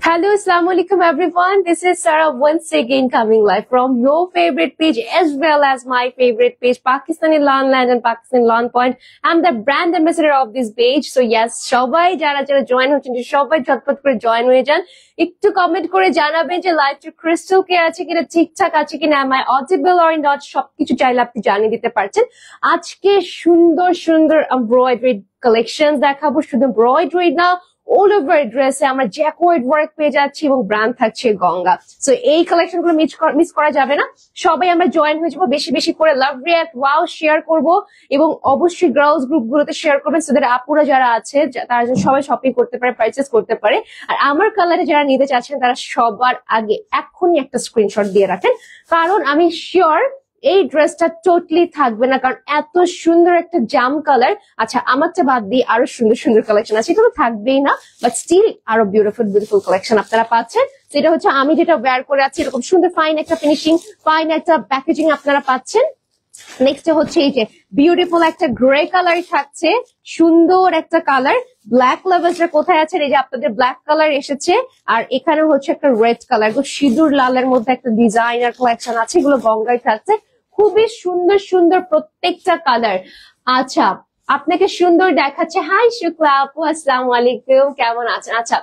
Hello, Assalamu alaikum everyone. This is Sarah once again coming live from your favorite page as well as my favorite page, Pakistani Lawnland and Pakistani Lawn Point. I'm the brand ambassador of this page. So yes, সবাই যারা join হচ্ছেন সবাই ঝটপট করে join হয়ে যান। একটু comment করে জানাবেন যে লাইভটা ক্রিস্টাল ক্লিয়ার আছে কিনা, ঠিকঠাক আছে কিনা, am I audible or not, সবকিছু চাইলে আপনি জানিয়ে দিতে পারছেন। আজকে সুন্দর সুন্দর এমব্রয়ডারি কালেকশনস দেখাবো, শুধু এমব্রয়ডারি না, all over ড্রেসে আমরা জ্যাকওয়ার্ড ওয়ার্ক পেয়ে যাচ্ছি এবং ব্র্যান্ড থাকছে গঙ্গা। সো এই কালেকশন গুলো মিস করা যাবে না। সবাই আমরা জয়েন হয়ে যাবো, বেশি বেশি করে লাভ রিয়াক্ট ওয়াও শেয়ার করব এবং অবশ্যই গার্লস গ্রুপ গুলোতে শেয়ার করবেন, সো দ্যাট আপুরা যারা আছে তারা যেন সবাই শপিং করতে পারে, পারচেস করতে পারে। আর আমার কালারে যারা নিতে চাচ্ছেন তারা সবার আগে এখনই একটা স্ক্রিনশট দিয়ে রাখেন, কারণ আমি শিওর এই ড্রেসটা টোটালি থাকবে না, কারণ এত সুন্দর একটা জাম কালার। আচ্ছা, আমারটা বাদ দিয়ে আরো সুন্দর সুন্দর কালেকশন আছে, এটা তো থাকবেই না, বাট স্টিল আরো বিউটিফুল কালেকশন আপনারা পাচ্ছেন। সেটা হচ্ছে আমি যেটা ওয়্যার করে আছি, এরকম সুন্দর ফাইন একটা ফিনিশিং, ফাইন একটা প্যাকেজিং আপনারা পাচ্ছেন। নেক্সট হচ্ছে এই যে বিউটিফুল একটা গ্রে কালার থাকছে, সুন্দর একটা কালার। ব্ল্যাক লেভেলসটা কোথায় আছে? এই যে আপনাদের ব্ল্যাক কালার এসেছে, আর এখানে হচ্ছে একটা রেড কালার, সিঁদুর লালের মধ্যে একটা ডিজাইনার কালেকশন আছে, এগুলো গঙ্গায় থাকছে। খুবই সুন্দর সুন্দর প্রত্যেকটা কালার। আচ্ছা, আপনাকে সুন্দর দেখাচ্ছে। হাই শুক্লা আপু, আসসালামু আলাইকুম, কেমন আছেন? আচ্ছা,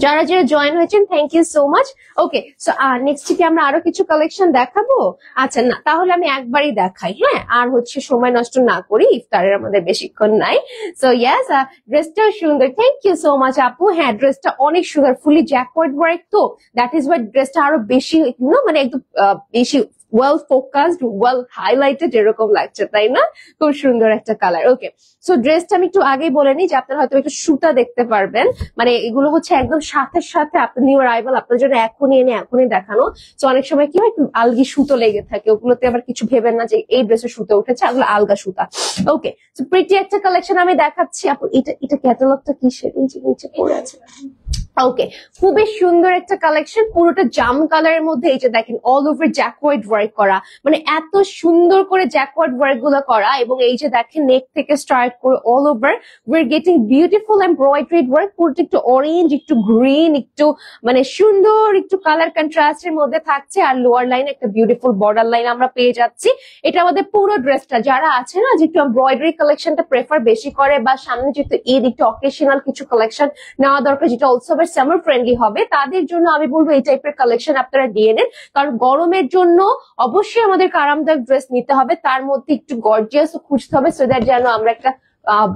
যারা যারা জয়েন হয়েছেন thank you so much. Okay, so next কি আমরা আরো কিছু কালেকশন দেখাবো? আচ্ছা না, তাহলে আমি একবারই দেখাই, হ্যাঁ, আর হচ্ছে সময় নষ্ট না করি, ইফতারের আমাদের বেশিক্ষণ নাই। সো ইয়েস, ড্রেসটা সুন্দর, থ্যাংক ইউ সো মাচ আপু। হ্যাঁ, ড্রেসটা অনেক সুন্দর, ফুলি জ্যাকওয়ার্ড ওয়ার্ক, তো দ্যাট ইজ ওয়াই ড্রেসটা আরো বেশি মানে একদম বেশি ওয়েল ফোকাসড, ওয়েল হাইলাইটেড এরকম লাগছে, তাই না? খুব সুন্দর একটা কালার। ওকে, সো ড্রেসটা আমি একটু আগেই বলে নিই যে আপনারা হয়তো একটু সুতা দেখতে পারবেন, মানে এগুলো হচ্ছে একদম সাথে সাথে আপনার নিউ অ্যারাইভাল, আপনার জন্য এখনই এনে এখনই দেখানো। তো অনেক সময় কি হয়, একটু আলগি সুতো লেগে থাকে, ওগুলোতে আবার কিছু ভেবেন না যে এই ড্রেসের সুতো উঠেছে, ওগুলো আলগা সুতা। ওকে, সো প্রিটি একটা কালেকশন আমি দেখাচ্ছি আপু। এটা ক্যাটালগটা কিসের? এই যে নিচে পড়ে আছে। ওকে, খুবই সুন্দর একটা কালেকশন, পুরোটা জাম কালারের মধ্যে এই যে দেখেন অল ওভার জ্যাকওয়ার্ড ওয়ার্ক করা, মানে এত সুন্দর করে জ্যাকওয়ার্ড ওয়ার্ক গুলো করা, এবং এই যে দেখেন নেক থেকে স্টার্ট করে all over we are getting beautiful embroidered work. পুরোটা একটু অরেঞ্জ, একটু গ্রিন, একটু মানে সুন্দর একটু কালার কন্ট্রাস্টের মধ্যে থাকছে, আর লোয়ার লাইন একটা বিউটিফুল বর্ডার লাইন আমরা পেয়ে যাচ্ছি। এটা আমাদের পুরো ড্রেসটা, যারা আছে না যে একটু এমব্রয়ডারি কালেকশনটা প্রেফার বেশি করে, বা সামনে যেহেতু ঈদ একটু অকেশনাল কিছু কালেকশন নেওয়া দরকার, যেটা অলসো সামার ফ্রেন্ডলি হবে, তাদের জন্য আমি বলবো এই টাইপের কালেকশন আপনারা দিয়ে নেন। কারণ গরমের জন্য অবশ্যই আমাদের আরামদায়ক ড্রেস নিতে হবে, তার মধ্যে একটু গর্জিয়াস খুঁজতে হবে, সো দ্যাট যেন আমরা একটা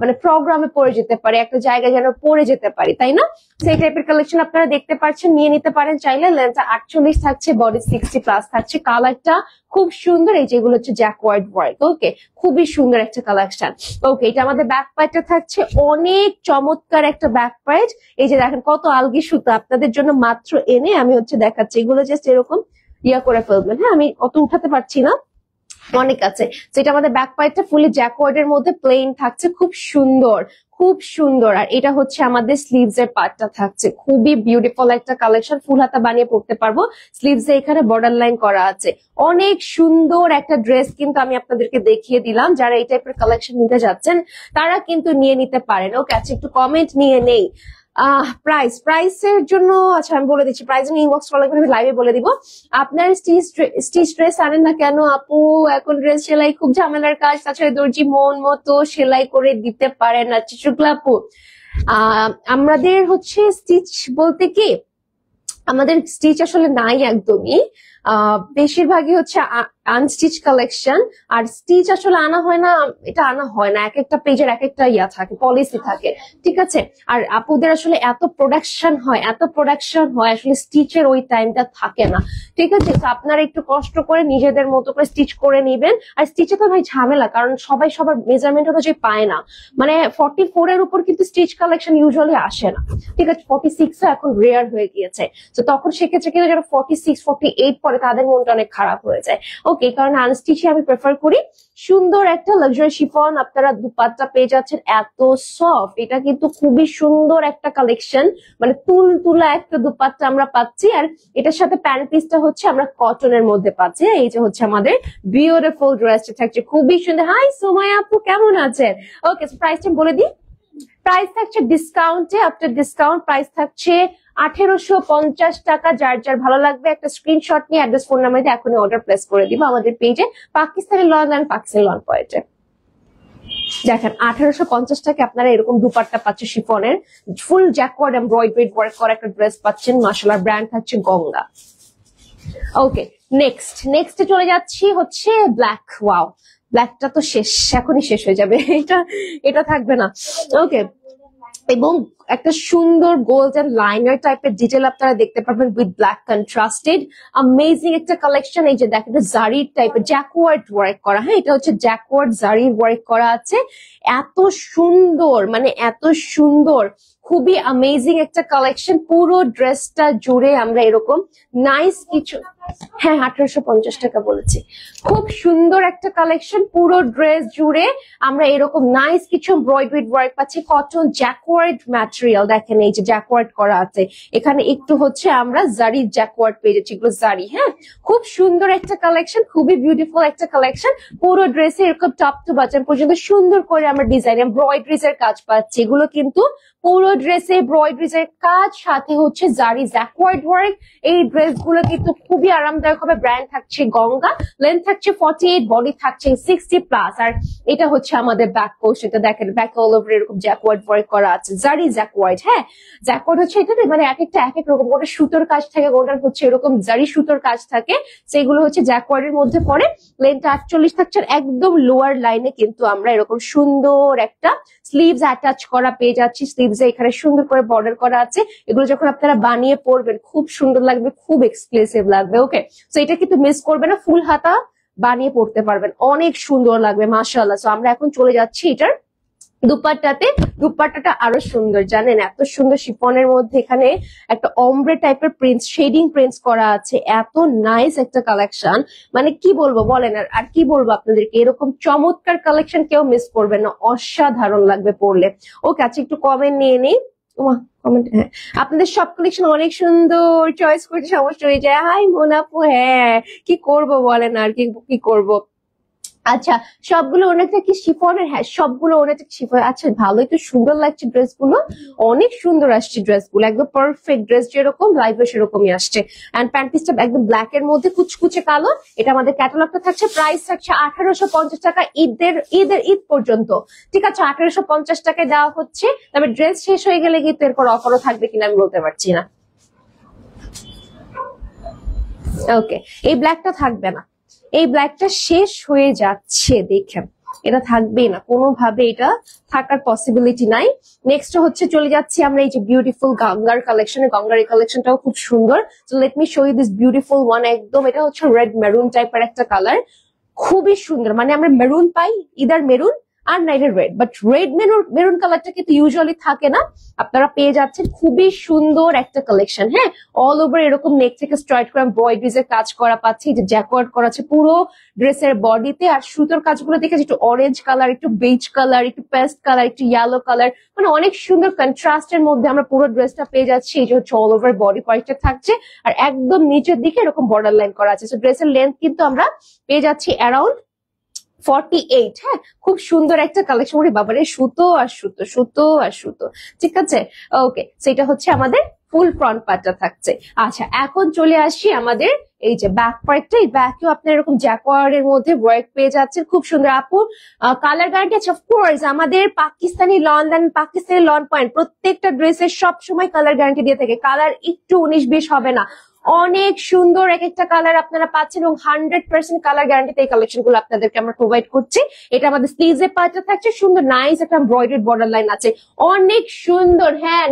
মানে প্রোগ্রামে পরে যেতে পারি, একটা জায়গায় যেন পরে যেতে পারি, তাই না? সেই টাইপের কালেকশন আপনারা দেখতে পাচ্ছেন, নিয়ে নিতে পারেন চাইলে। লেন্থ 48 থাকছে, বডি 60+ থাকছে। কালারটা খুব সুন্দর, এই যেগুলো হচ্ছে জ্যাকওয়ার্ড ওয়ার্ক। ওকে, খুবই সুন্দর একটা কালেকশন। ওকে, এটা আমাদের ব্যাক পার্টটা থাকছে, অনেক চমৎকার একটা ব্যাক পার্ট। এই যে দেখেন কত আলগি সুতো আপনাদের জন্য মাত্র এনে আমি হচ্ছে দেখাচ্ছি, এগুলো জাস্ট এরকম ইয়া করে ফেলবেন। হ্যাঁ, আমি অত উঠাতে পারছি না, অনেক আছে। সেটা আমাদের ব্যাক পার্টটা ফুলি জ্যাকওয়ার্ড এর মধ্যে প্লেন থাকছে, খুব সুন্দর খুব সুন্দর। আর এটা হচ্ছে আমাদের স্লিভস এর পার্টটা থাকছে, খুবই বিউটিফুল একটা কালেকশন, ফুল হাতা বানিয়ে পড়তে পারবো। স্লিভস এ এখানে বর্ডার লাইন করা আছে, অনেক সুন্দর একটা ড্রেস কিন্তু আমি আপনাদেরকে দেখিয়ে দিলাম। যারা এই টাইপের কালেকশন নিতে যাচ্ছেন তারা কিন্তু নিয়ে নিতে পারেন। ওকে, আচ্ছা একটু কমেন্ট নিয়ে নেই। প্রাইসের জন্য আচ্ছা আমি বলে দিচ্ছি, প্রাইস আমি ইনবক্স ফলো করে লাইভে বলে দিব। আপনার স্টিচ ড্রেস আনেন না কেন আপু? এখন ড্রেস সেলাই খুব ঝামেলার কাজ, তাছাড়া দর্জি মন মতো সেলাই করে দিতে পারেন না। শুক্লা আপু, আমাদের হচ্ছে স্টিচ বলতে কি, আমাদের স্টিচ আসলে নাই একদমই, বেশিরভাগই হচ্ছে আনস্টিচ কালেকশন। আর স্টিচ আসলে আনা হয় না, এটা আনা হয় না, এক একটা পেজের এক একটা ইয়া থাকে, পলিসি থাকে, ঠিক আছে? আর আপুদের আসলে এত প্রোডাকশন হয় আসলে স্টিচের ওই টাইমটা থাকে না, ঠিক আছে? তো আপনারা একটু কষ্ট করে নিজেদের মতো করে স্টিচ করে নিবেন। আর স্টিচে তো ভাই ঝামেলা, কারণ সবাই সবার মেজারমেন্ট অনুযায়ী পায় না, মানে 44 এর উপর কিন্তু স্টিচ কালেকশন ইউজুয়ালি আসে না, ঠিক আছে? 46 এখন রেয়ার হয়ে গিয়েছে। তো তখন সেক্ষেত্রে কিন্তু যারা 46, 48 পরে তাহলে তাদের মনটা অনেক খারাপ হয়ে যায়। ওকে, কারণ আনস্টিচে আমি প্রেফার করি। সুন্দর একটা লাক্সারি শিফন, আপনারা দুপাট্টা পেয়ে যাচ্ছেন এত সফট। এটা কিন্তু খুবই সুন্দর একটা কালেকশন, মানে তুলতুলা একটা দুপাট্টা আমরা পাচ্ছি। আর এটার সাথে প্যান্ট পিসটা হচ্ছে আমরা কটনের মধ্যে পাচ্ছি। এই যে হচ্ছে আমাদের বিউটিফুল ড্রেসটা থাকছে, খুবই সুন্দর। হাই সোমায়া আপু, কেমন আছেন? ওকে, প্রাইসটা বলে দিই। প্রাইস থাকছে ডিসকাউন্টে, আফটার ডিসকাউন্ট প্রাইস থাকছে 1850 টাকা। যার যার ভালো লাগবে একটা স্ক্রিনশট নিয়ে অ্যাড্রেস ফোন নাম্বার দিয়ে এখনই অর্ডার প্লেস করে দিব আমাদের পেজে, Pakistani lawn and Pakistani lawn পয়েন্টে। দেখেন 1850 টাকা আপনারা এরকম দুপাট্টা পাচ্ছেন শিফনের, ফুল জ্যাকওয়ার্ড এমব্রয়ডারি ওয়ার্ক করা একটা ড্রেস পাচ্ছেন। মাশাআল্লাহ, ব্র্যান্ড থাকছে গঙ্গা। ওকে, নেক্সটে চলে যাচ্ছি হচ্ছে ব্ল্যাক। ওয়াও, ব্ল্যাকটা তো শেষ, এখনই শেষ হয়ে যাবে, এটা থাকবে না। ওকে, এবং একটা সুন্দর গোল্ডেন লাইনার টাইপের ডিটেল আপনারা দেখতে পারবেন উইথ ব্ল্যাক কন্ট্রাস্টেড, অ্যামেজিং একটা কালেকশন। এই যে দেখেন জারির টাইপের জ্যাকওয়ার্ড ওয়ার্ক করা, হ্যাঁ এটা হচ্ছে জ্যাকওয়ার্ড জারির ওয়ার্ক করা আছে। এত সুন্দর, মানে এত সুন্দর, খুবই অ্যামেজিং একটা কালেকশন। পুরো ড্রেসটা জুড়ে আমরা এরকম নাইস কিছু, হ্যাঁ 1850 টাকা বলেছি। খুব সুন্দর একটা কালেকশন, পুরো ড্রেস জুড়ে আমরা এরকম নাইস কিছু এমব্রয়ডারি ওয়ার্ক পাচ্ছি, কটন জ্যাকওয়ার্ড ম্যাটেরিয়াল। দেখেন এই যে জ্যাকওয়ার্ড করা আছে, এখানে একটু হচ্ছে আমরা জারি জ্যাকওয়ার্ড পেয়ে যাচ্ছি, এগুলো জারি। হ্যাঁ, খুব সুন্দর একটা কালেকশন, খুবই বিউটিফুল একটা কালেকশন। পুরো ড্রেসে এরকম টপ টু বটম পর্যন্ত সুন্দর করে আমরা ডিজাইন এমব্রয়ডারিজ এর কাজ পাচ্ছি। এগুলো কিন্তু পুরো ড্রেসে এমব্রয়ডারিজ এর কাজ, সাথে হচ্ছে জারি জ্যাকওয়ার্ড ওয়ার্ক। এই ড্রেসগুলো কিন্তু খুবই আরামদায়ক হবে। ব্র্যান্ড থাকছে গঙ্গা, লেন্থ থাকছে 48, বডি থাকছে 60+। আর এটা হচ্ছে আমাদের ব্যাক পোস্ট, এটা দেখেন ব্যাক অল ওভার এরকম জ্যাকওয়ার্ড ওয়ার্ক করা আছে, জারি জ্যাকওয়ার্ড। হ্যাঁ, জ্যাকওয়ার্ড হচ্ছে এটাতে মানে এক একটা এক এক রকম, ওটা সুতোর কাজ থাকে, ওটার হচ্ছে এরকম জারি সুতোর কাজ থাকে, সেগুলো হচ্ছে জ্যাকওয়ার্ডের মধ্যে পড়ে। লেন্থ 48 থাকছে। একদম লোয়ার লাইনে কিন্তু আমরা এরকম সুন্দর একটা স্লিভস অ্যাটাচ করা পেয়ে যাচ্ছি। স্লিভস এখানে সুন্দর করে বর্ডার করা আছে। এগুলো যখন আপনারা বানিয়ে পরবেন খুব সুন্দর লাগবে, খুব এক্সক্লুসিভ লাগবে। ওকে, সো এটা কিন্তু মিস করবে না, ফুল হাতা বানিয়ে পড়তে পারবেন, অনেক সুন্দর লাগবে মাশাআল্লাহ। সো আমরা এখন চলে যাচ্ছি এটার দুপাট্টাতে। দুপাট্টাটা আরো সুন্দর, জানেন এত সুন্দর শিফনের মধ্যে এখানে একটা অমব্রে টাইপের প্রিন্টস, শেডিং প্রিন্টস করা আছে। এত নাইস একটা কালেকশন, মানে কি বলবো বলেন, আর কি বলবো আপনাদেরকে, এরকম চমৎকার কালেকশন কেউ মিস করবেন না, অসাধারণ লাগবে পরলে। ওকে, আচ্ছা একটু কমেন্ট নিয়ে নিই। কমেন্ট, হ্যাঁ আপনাদের সব কালেকশন অনেক সুন্দর, চয়েস করতে সমস্যা হয়ে যায়। হাই মোনাপু, হ্যাঁ কি করব বলেন, আর কি করব। আচ্ছা, সবগুলো অনেকটা কি শিফনের? হ্যাঁ সবগুলো অনেকটা শিফন। আচ্ছা, ভালোই তো সুন্দর লাগছে ড্রেসগুলো, অনেক সুন্দর আসছে ড্রেসগুলো, একদম পারফেক্ট ড্রেস যেরকম লাইভে সেরকমই আসছে। এন্ড প্যান্ট পিসটা একদম ব্ল্যাক এর মধ্যে কুচকুচে কালো। এটা আমাদের ক্যাটালগটা থাকছে, প্রাইস থাকছে 1850 টাকা ঈদ পর্যন্ত। ঠিক আছে, 1850 টাকায় দেওয়া হচ্ছে। তবে ড্রেস শেষ হয়ে গেলে কিন্তু এরপর অফারও থাকবে কিনা আমি বলতে পারছি না। ওকে, এই ব্ল্যাকটা থাকবে না, এই ব্ল্যাকটা শেষ হয়ে যাচ্ছে, দেখেন এটা থাকবেই না কোনোভাবে, এটা থাকার পসিবিলিটি নাই। নেক্সট হচ্ছে চলে যাচ্ছি আমরা এই যে বিউটিফুল গঙ্গার কালেকশনে। গঙ্গার এই কালেকশনটাও খুব সুন্দর। So let me show you this beautiful one. একদম এটা হচ্ছে রেড মেরুন টাইপের একটা কালার, খুবই সুন্দর। মানে আমরা মেরুন পাই, ইদার মেরুন আর নাইলে রেড, বাট রেড মেরুন কালারটা কিন্তু ইউজুয়ালি থাকে না, আপনারা পেয়ে যাচ্ছেন। খুবই সুন্দর একটা কালেকশন। হ্যাঁ, অল ওভার এরকম নেক থেকে স্ট্রাইট করে এমব্রয়ডারিজ এর কাজ করা পাচ্ছি, যে জ্যাকওয়ার্ড করা আছে পুরো ড্রেসের বডিতে। আর সুতোর কাজগুলো দেখেছি একটু অরেঞ্জ কালার, একটু বেজ কালার, একটু পেস্ট কালার, একটু ইয়েলো কালার, মানে অনেক সুন্দর কন্ট্রাস্টের মধ্যে আমরা পুরো ড্রেসটা পেয়ে যাচ্ছি। এই যে হচ্ছে অল ওভার বডি পার্টটা থাকছে, আর একদম নিচের দিকে এরকম বর্ডার লাইন করা আছে। সো ড্রেসের লেন্থ কিন্তু আমরা পেয়ে যাচ্ছি অ্যারাউন্ড 48। হ্যাঁ, খুব সুন্দর একটা কালেকশন। ওরে বাবারে, সুতো আর সুতো, সুতো আর সুতো। ঠিক আছে, ওকে, সেটা হচ্ছে আমাদের ফুল ফ্রন্ট পার্টটা থাকছে। আচ্ছা, এখন চলে আসি আমাদের এই যে ব্যাক পার্টটা। এই ব্যাকেও আপনার এরকম জ্যাকওয়ার্ড এর মধ্যে ওয়ার্ক পেয়ে যাচ্ছেন, খুব সুন্দর। আপু কালার গ্যারান্টি আছে? অফকোর্স, আমাদের পাকিস্তানি লন পয়েন্ট প্রত্যেকটা ড্রেসের সব সময় কালার গ্যারান্টি দিয়ে থাকে। কালার একটু 19-20 হবে না, অনেক সুন্দর এক একটা কালার আপনারা পাচ্ছেন, এবং 100% কালার গ্যারান্টিতে এই কালেকশন গুলো আপনাদেরকে আমরা প্রোভাইড করছি। এটা আমাদের স্লিভস এর পার্টটা থাকছে, সুন্দর নাইস একটা এমব্রয়ডারি বর্ডার লাইন আছে, অনেক সুন্দর। হ্যাঁ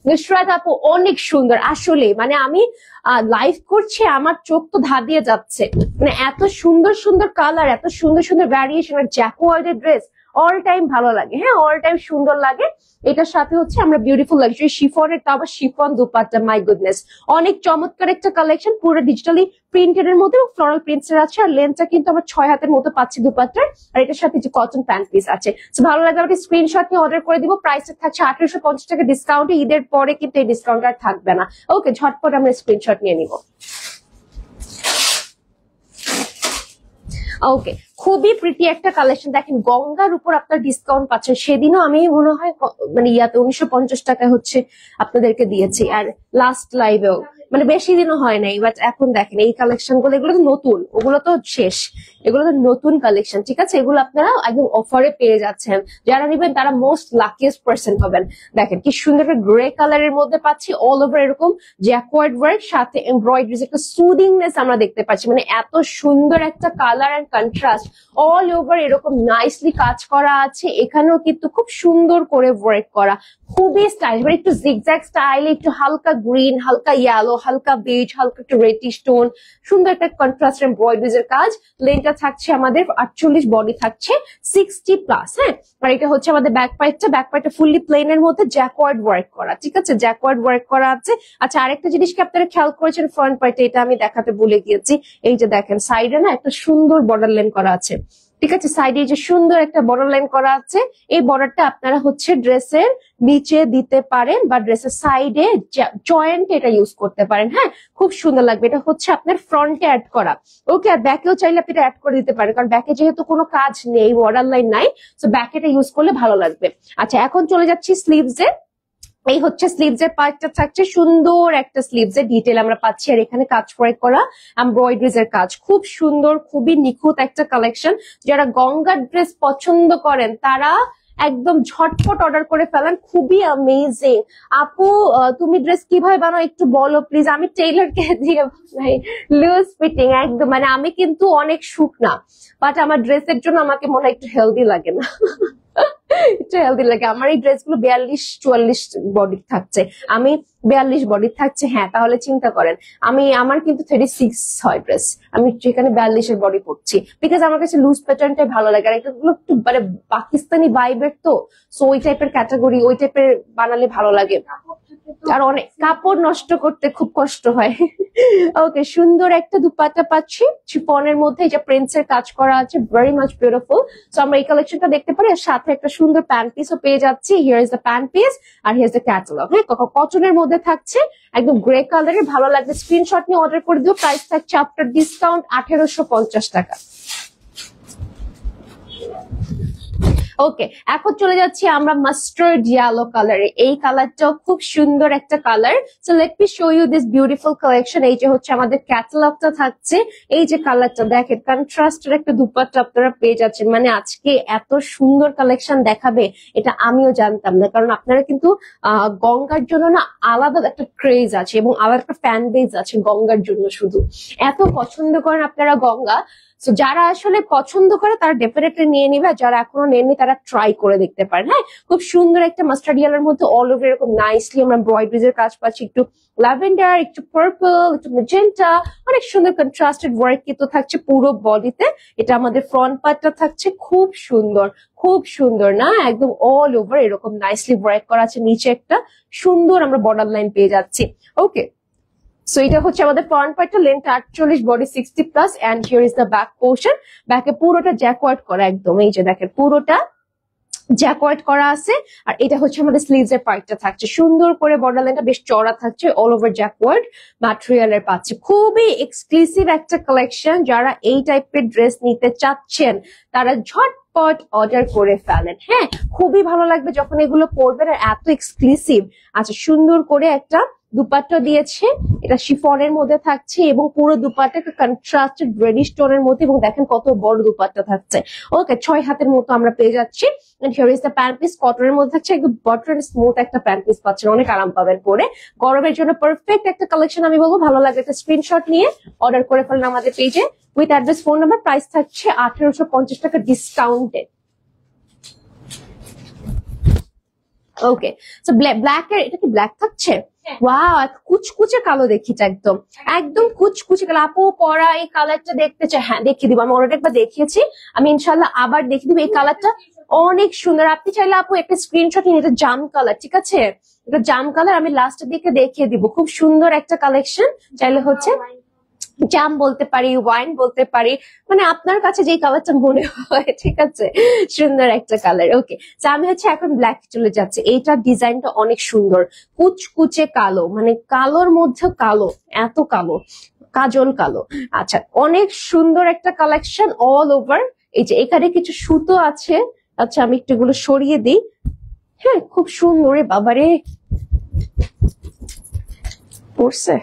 নুসরাত আপু, অনেক সুন্দর আসলে, মানে আমি লাইভ করছি আমার চোখ তো ধাঁধিয়ে যাচ্ছে, মানে এত সুন্দর সুন্দর কালার, এত সুন্দর সুন্দর ভ্যারিয়েশন, আর জ্যাকওয়ার্ডের ড্রেস অল টাইম ভালো লাগে, হ্যাঁ অল টাইম সুন্দর লাগে। এটার সাথে হচ্ছে আমরা বিউটিফুল লাক্সারি শিফনের, তাও আবার শিফন দুপাট্টা, মাই গুডনেস অনেক চমৎকার একটা কালেকশন, পুরো ডিজিটালি প্রিন্টেড এর মধ্যে ফ্লোরাল প্রিন্টস এর আছে। আর লেন্থটা কিন্তু আমরা 6 হাতের মতো পাচ্ছি দুপাট্টার, আর এটার সাথে যে কটন প্যান্ট পিস আছে। তো ভালো লাগে আমাকে স্ক্রিনশট নিয়ে অর্ডার করে দিব। প্রাইসটা থাকছে 1850 টাকা ডিসকাউন্টে, ঈদের পরে কিন্তু এই ডিসকাউন্ট আর থাকবে না। ওকে, ঝটপট আমরা স্ক্রিনশট নিয়ে নিব। ওকে, খুবই প্রিটি একটা কালেকশন। দেখেন গঙ্গার উপর আপনার ডিসকাউন্ট পাচ্ছেন। সেদিনও আমি মনে হয় মানে ইয়াতে 1950 টাকায় হচ্ছে আপনাদেরকে দিয়েছি, আর লাস্ট লাইভেও মানে বেশি দিনও হয় নাই। বাট এখন দেখেন এই কালেকশন গুলো, এগুলো তো নতুন, ওগুলো তো শেষ, এগুলো তো নতুন কালেকশন, ঠিক আছে? এগুলো আপনারা একদম অফারে পেয়ে যাচ্ছেন। যারা নিবেন তারা মোস্ট লাকিয়েস্ট পার্সন হবেন। দেখেন কি সুন্দর একটা গ্রে কালারের মধ্যে পাচ্ছি, অল ওভার এরকম জ্যাকওয়ার্ড ওয়ার্ক, সাথে এমব্রয়ডারিজ, একটা সুদিংনেস আমরা দেখতে পাচ্ছি। মানে এত সুন্দর একটা colour and contrast, all over এরকম নাইসলি কাজ করা আছে। এখানেও কিন্তু খুব সুন্দর করে ওয়ার্ক করা, খুবই স্টাইলিশ, মানে একটু জিগজ্যাগ স্টাইলে, একটু হালকা গ্রিন, হালকা ইয়েলো, হালকা বেজ, হালকা একটু রেডিশ টোন, সুন্দর একটা কন্ট্রাস্ট এমব্রয়ডারিজ এর কাজ। লেনটা থাকছে আমাদের 48, বডি থাকছে 60+। হ্যাঁ, আর এটা হচ্ছে আমাদের ব্যাক পার্টটা ফুললি প্লেন এর মধ্যে জ্যাকওয়ার্ড ওয়ার্ক করা, ঠিক আছে? জ্যাকওয়ার্ড ওয়ার্ক করা আছে। আচ্ছা, আরেকটা জিনিস কি আপনারা খেয়াল করেছেন ফ্রন্ট পার্টে, এটা আমি দেখাতে ভুলে গিয়েছি। এই যে দেখেন সাইডে না একটা সুন্দর বর্ডার লাইন করা আছে, ঠিক আছে? সাইডে যে সুন্দর একটা বর্ডার লাইন করা আছে, এই বর্ডারটা আপনারা হচ্ছে ড্রেসের নিচে দিতে পারেন বা ড্রেসের সাইডে জয়েন্টে এটা ইউজ করতে পারেন। হ্যাঁ, খুব সুন্দর লাগবে। এটা হচ্ছে আপনার ফ্রন্টে অ্যাড করা। ওকে, আর ব্যাকেও চাইলে আপনি এটা অ্যাড করে দিতে পারেন, কারণ ব্যাকে যেহেতু কোনো কাজ নেই, বর্ডার লাইন নাই, তো ব্যাকে এটা ইউজ করলে ভালো লাগবে। আচ্ছা, এখন চলে যাচ্ছি স্লিভসে। এই হচ্ছে স্লিভস এর পার্টটা থাকছে, সুন্দর একটা স্লিভস এর ডিটেল আমরা পাচ্ছি, আর এখানে কাজ করা এমব্রয়ডারিজ এর কাজ, খুব সুন্দর, খুবই নিখুঁত একটা কালেকশন। যারা গঙ্গার ড্রেস পছন্দ করেন তারা একদম ঝটপট অর্ডার করে ফেলেন, খুবই অ্যামেজিং। আপু তুমি ড্রেস কিভাবে বানাও একটু বলো প্লিজ। আমি টেইলরকে দিয়ে বানাই, লুজ ফিটিং একদম। মানে আমি কিন্তু অনেক শুকনা, বাট আমার ড্রেসের জন্য আমাকে মনে হয় একটু হেলদি লাগে না, একটু হেলদি লাগে। আমার এই ড্রেস গুলো 42-44 বডি থাকছে, আমি 42 বডি থাকছে। হ্যাঁ, তাহলে চিন্তা করেন আমার কিন্তু 36 হয় ড্রেস, আমি যেখানে 42 বডি পড়ছি, বিকজ আমার কাছে লুজ প্যাটার্নটাই ভালো লাগে। আর এটা গুলো একটু মানে পাকিস্তানি ভাইবের, তো সো ওই টাইপের ক্যাটাগরি, ওই টাইপের বানালে ভালো লাগে। আর অনেক কাপড় নষ্ট করতে খুব কষ্ট হয়। ওকে, সুন্দর একটা দুপাট্টা পাচ্ছি শিফনের মধ্যে, এই যে প্রিন্টস এর কাজ করা আছে, ভেরি মাচ বিউটিফুল। সো আমরা এই কালেকশনটা দেখতে পারি, আর সাথে একটা সুন্দর প্যান্ট পিসও পেয়ে যাচ্ছি। Here is the pant piece, R here is the catalogue. হ্যাঁ, কটনের মধ্যে থাকছে, একদম গ্রে কালারের, ভালো লাগবে স্ক্রিনশট নিয়ে অর্ডার করে দিও। প্রাইস থাকছে আফটার ডিসকাউন্ট 1850 টাকা। ওকে, এখন চলে যাচ্ছি আমরা মাস্টার্ড ইয়েলো কালারে। এই কালারটাও খুব সুন্দর একটা colour. So let me show you this beautiful collection. এই যে হচ্ছে আমাদের ক্যাটালগটা থাকছে, এই যে কালারটা দেখেন, কন্ট্রাস্টের একটা দুপাট্টা আপনারা পেয়ে যাচ্ছেন। মানে আজকে এত সুন্দর কালেকশন দেখাবে এটা আমিও জানতাম না, কারণ আপনারা কিন্তু গঙ্গার জন্য না আলাদা একটা ক্রেজ আছে এবং আলাদা একটা ফ্যান বেজ আছে গঙ্গার জন্য, শুধু এত পছন্দ করেন আপনারা গঙ্গা। তো যারা আসলে পছন্দ করে তারা ডেফিনেটলি নিয়ে নিবে, আর যারা এখনো নেননি তারা ট্রাই করে দেখতে পারেন। হ্যাঁ, খুব সুন্দর একটা মাস্টার্ড ইয়েলোর মধ্যে অল ওভার এরকম নাইসলি আমরা এমব্রয়ডারিজ এর কাজ পাচ্ছি, একটু ল্যাভেন্ডার, একটু পার্পল, একটু ম্যাজেন্টা, অনেক সুন্দর কন্ট্রাস্টেড ওয়ার্ক কিন্তু থাকছে পুরো বডিতে। এটা আমাদের ফ্রন্ট পার্টটা থাকছে, খুব সুন্দর, খুব সুন্দর না, একদম অল ওভার এরকম নাইসলি ওয়ার্ক করা আছে। নিচে একটা সুন্দর আমরা বর্ডার লাইন পেয়ে যাচ্ছি। ওকে, সো এটা হচ্ছে আমাদের ফ্রন্ট পার্টটা, length 48, body 60+, and here is the back portion. ব্যাকে পুরোটা জ্যাকওয়ার্ড করা, একদম এই যে দেখেন পুরোটা জ্যাকওয়ার্ড করা আছে। আর এটা হচ্ছে আমাদের স্লিভস এর পার্টটা থাকছে, সুন্দর করে বর্ডার লাইনটা বেশ চড়া থাকছে, অল ওভার জ্যাকওয়ার্ড ম্যাটেরিয়ালের পাচ্ছে। খুবই এক্সক্লুসিভ একটা কালেকশন। যারা এই টাইপের ড্রেস নিতে চাচ্ছেন তারা ঝটপট অর্ডার করে ফেলেন। হ্যাঁ, খুবই ভালো লাগবে যখন এগুলো পরবেন, আর এত এক্সক্লুসিভ। আচ্ছা, সুন্দর করে একটা দুপাট্টা দিয়েছে, এটা শিফনের মধ্যে থাকছে এবং পুরো দুপাট্টা একটা কন্ট্রাস্টেড রেডিশ টোনের মধ্যে, এবং দেখেন কত বড় দুপাট্টা থাকছে। ওকে, 6 হাতের মতো আমরা পেয়ে যাচ্ছি। And here is the pant piece, কটনের মধ্যে থাকছে, একদম বটন স্মুথ একটা প্যান্ট পিস পাচ্ছেন, অনেক আরাম পাবেন পরে। গরমের জন্য পারফেক্ট একটা কালেকশন আমি বলবো। ভালো লাগে একটা স্ক্রিনশট নিয়ে অর্ডার করে ফেলেন আমাদের পেজে with address, phone number. Price থাকছে 1850 টাকা ডিসকাউন্টে। ওকে, সো ব্ল্যাক এর, এটা কি ব্ল্যাক থাকছে? ওয়াও, কুচকুচে কালো দেখিটা, একদম একদম কুচকুচে কালো। আপু পরা এই কালারটা দেখতে চাই? হ্যাঁ দেখিয়ে দিব, আমি অলরেডি একবার দেখিয়েছি, আমি ইনশাল্লাহ আবার দেখিয়ে দিব। এই কালারটা অনেক সুন্দর, আপনি চাইলে আপু একটা স্ক্রিনশট নিন, এটা জাম কালার, ঠিক আছে? এটা জাম কালার, আমি লাস্টের দিকে দেখিয়ে দিব। খুব সুন্দর একটা কালেকশন, চাইলে হচ্ছে জাম বলতে পারি, ওয়াইন বলতে পারি, মানে আপনার কাছে যে কালারটা মনে হয়, ঠিক আছে? সুন্দর একটা কালার। ওকে, তো আমি হচ্ছে এখন ব্ল্যাক চলে যাচ্ছে। এইটার ডিজাইনটা অনেক সুন্দর, কুচকুচে কালো, মানে কালোর মধ্যে কালো, এত কালো, কাজল কালো। আচ্ছা, অনেক সুন্দর একটা কালেকশন অল ওভার। এই যে এখানে কিছু সুতো আছে, আচ্ছা আমি একটু এগুলো সরিয়ে দিই। হ্যাঁ, খুব সুন্দর রে বাবারে, পড়ছে।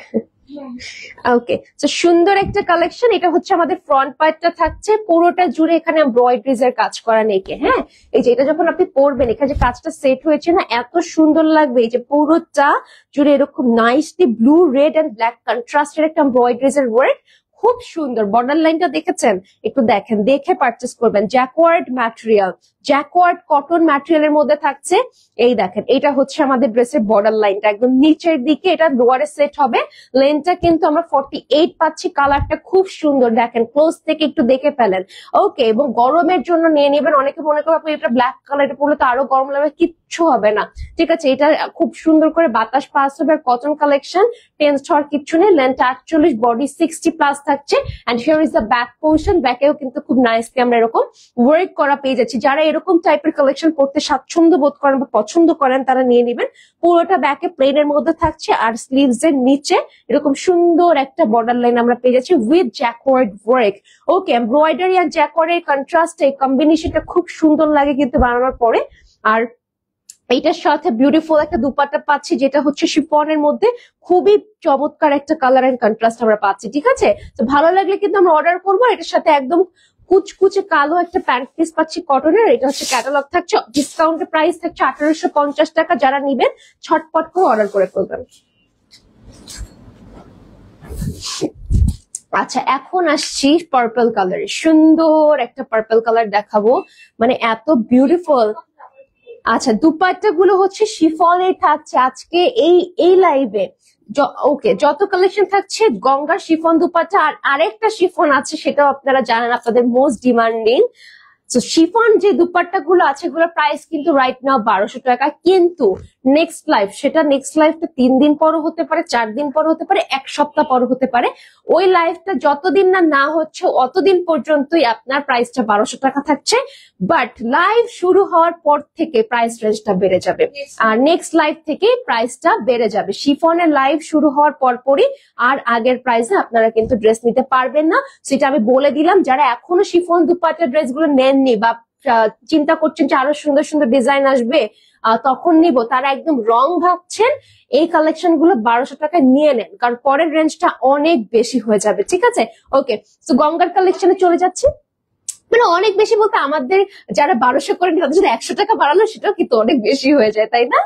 ওকে, তো সুন্দর একটা কালেকশন। এটা হচ্ছে আমাদের ফ্রন্ট পার্টটা থাকছে পুরোটা জুড়ে, এখানে এমব্রয়ডারিজ এর কাজ করা নেকে। হ্যাঁ, এই যে এটা যখন আপনি পরবেন, এখানে যে কাজটা সেট হয়েছে না, এত সুন্দর লাগবে। এই যে পুরোটা জুড়ে এরকম nicely blue, red and black কন্ট্রাস্টের একটা এমব্রয়ডারিজ এর ওয়ার্ক, খুব সুন্দর। বর্ডার লাইনটা দেখেছেন? একটু দেখেন, দেখে পারচেস করবেন। জ্যাকওয়ার্ড ম্যাটেরিয়াল, জ্যাকওয়ার্ড কটন ম্যাটেরিয়ালের মধ্যে থাকছে। এই দেখেন, এটা হচ্ছে আমাদের ড্রেসের বর্ডার লাইনটা, একদম নিচের দিকে এটা লোয়ারে সেট হবে। লেনটা কিন্তু আমরা 48 পাচ্ছি। কালারটা খুব সুন্দর, দেখেন ক্লোজ থেকে একটু দেখে ফেলেন। ওকে, এবং গরমের জন্য নিয়ে নেবেন। অনেকে মনে করবে আপু এটা ব্ল্যাক কালার, এটা পরলে তো আরো গরম লাগবে, কিচ্ছু হবে না, ঠিক আছে? এটা খুব সুন্দর করে বাতাস পাস হবে। কটন কালেকশন, টেন্স হওয়ার কিচ্ছু নেই। লেন্থ 48, বডি 60 প্লাস থাকছে। And here is the back portion, ব্যাকেও কিন্তু খুব নাইসলি আমরা এরকম ওয়ার্ক করা পেয়ে যাচ্ছি। যারা এরকম টাইপের কালেকশন পড়তে স্বাচ্ছন্দ্য বোধ করেন বা পছন্দ করেন, তারা নিয়ে নেবেন। পুরোটা ব্যাকে প্লেনের মধ্যে থাকছে, আর স্লিভস এর নিচে এরকম সুন্দর একটা বর্ডার লাইন আমরা পেয়ে যাচ্ছি with jacquard work. Okay, embroidery আর জ্যাকওয়ার্ড এর কন্ট্রাস্ট, এই কম্বিনেশনটা খুব সুন্দর লাগে কিন্তু বানানোর পরে। আর এইটার সাথে বিউটিফুল একটা দুপাট্টা পাচ্ছি, যেটা হচ্ছে শিফনের মধ্যে, খুবই চমৎকার একটা কালার এন্ড কন্ট্রাস্ট আমরা পাচ্ছি, ঠিক আছে? তো ভালো লাগলে কিন্তু আমরা অর্ডার করবো। এটার সাথে একদম কুচকুচে কালো একটা প্যান্ট পিস পাচ্ছি কটনের। এটা হচ্ছে ক্যাটালগ থাকছে, ডিসকাউন্টের প্রাইস থাকছে 1850 টাকা। যারা নিবেন ছটপট করে অর্ডার করে ফেলবেন। আচ্ছা, এখন আসছি পার্পল কালার। সুন্দর একটা পার্পল কালার দেখাবো, মানে এত বিউটিফুল। আচ্ছা, দুপাট্টা গুলো হচ্ছে শিফনের থাকছে আজকে এই লাইভে। ওকে, যত কালেকশন থাকছে গঙ্গার শিফন দুপাট্টা, আর আরেকটা শিফন আছে, সেটাও আপনারা জানেন, আপনাদের মোস্ট ডিমান্ডিং। তো শিফন যে দুপাট্টা গুলো আছে, এগুলোর প্রাইস কিন্তু রাইট নাও 1200 টাকা। কিন্তু নেক্সট লাইভ, সেটা নেক্সট লাইভটা 3 দিন পরও হতে পারে, 4 দিন পরও হতে পারে, 1 সপ্তাহ পরও হতে পারে। ওই লাইভটা যতদিন না হচ্ছে অতদিন পর্যন্তই আপনার প্রাইসটা 1200 টাকা থাকছে। বাট লাইভ শুরু হওয়ার পর থেকে প্রাইস রেঞ্জটা বেড়ে যাবে, আর নেক্সট লাইভ থেকে প্রাইসটা বেড়ে যাবে। শিফনের লাইভ শুরু হওয়ার পরপরই আর আগের প্রাইসে আপনারা কিন্তু ড্রেস নিতে পারবেন না, সেটা আমি বলে দিলাম। যারা এখনো শিফন দুপাট্টার ড্রেস গুলো নেননি বা চিন্তা করছেন যে আরো সুন্দর সুন্দর ডিজাইন আসবে তখন নিব, তারা একদম রং ভাবছেন। এই কালেকশন গুলো 1200 টাকায় নিয়ে নেন, কারণ পরের রেঞ্জটা অনেক বেশি হয়ে যাবে, ঠিক আছে? ওকে, তো গঙ্গার কালেকশনে চলে যাচ্ছি। মানে অনেক বেশি বলতে, আমাদের যারা 1200 করেন তাদের যদি 100 টাকা বাড়ালো সেটাও কিন্তু অনেক বেশি হয়ে যায়, তাই না?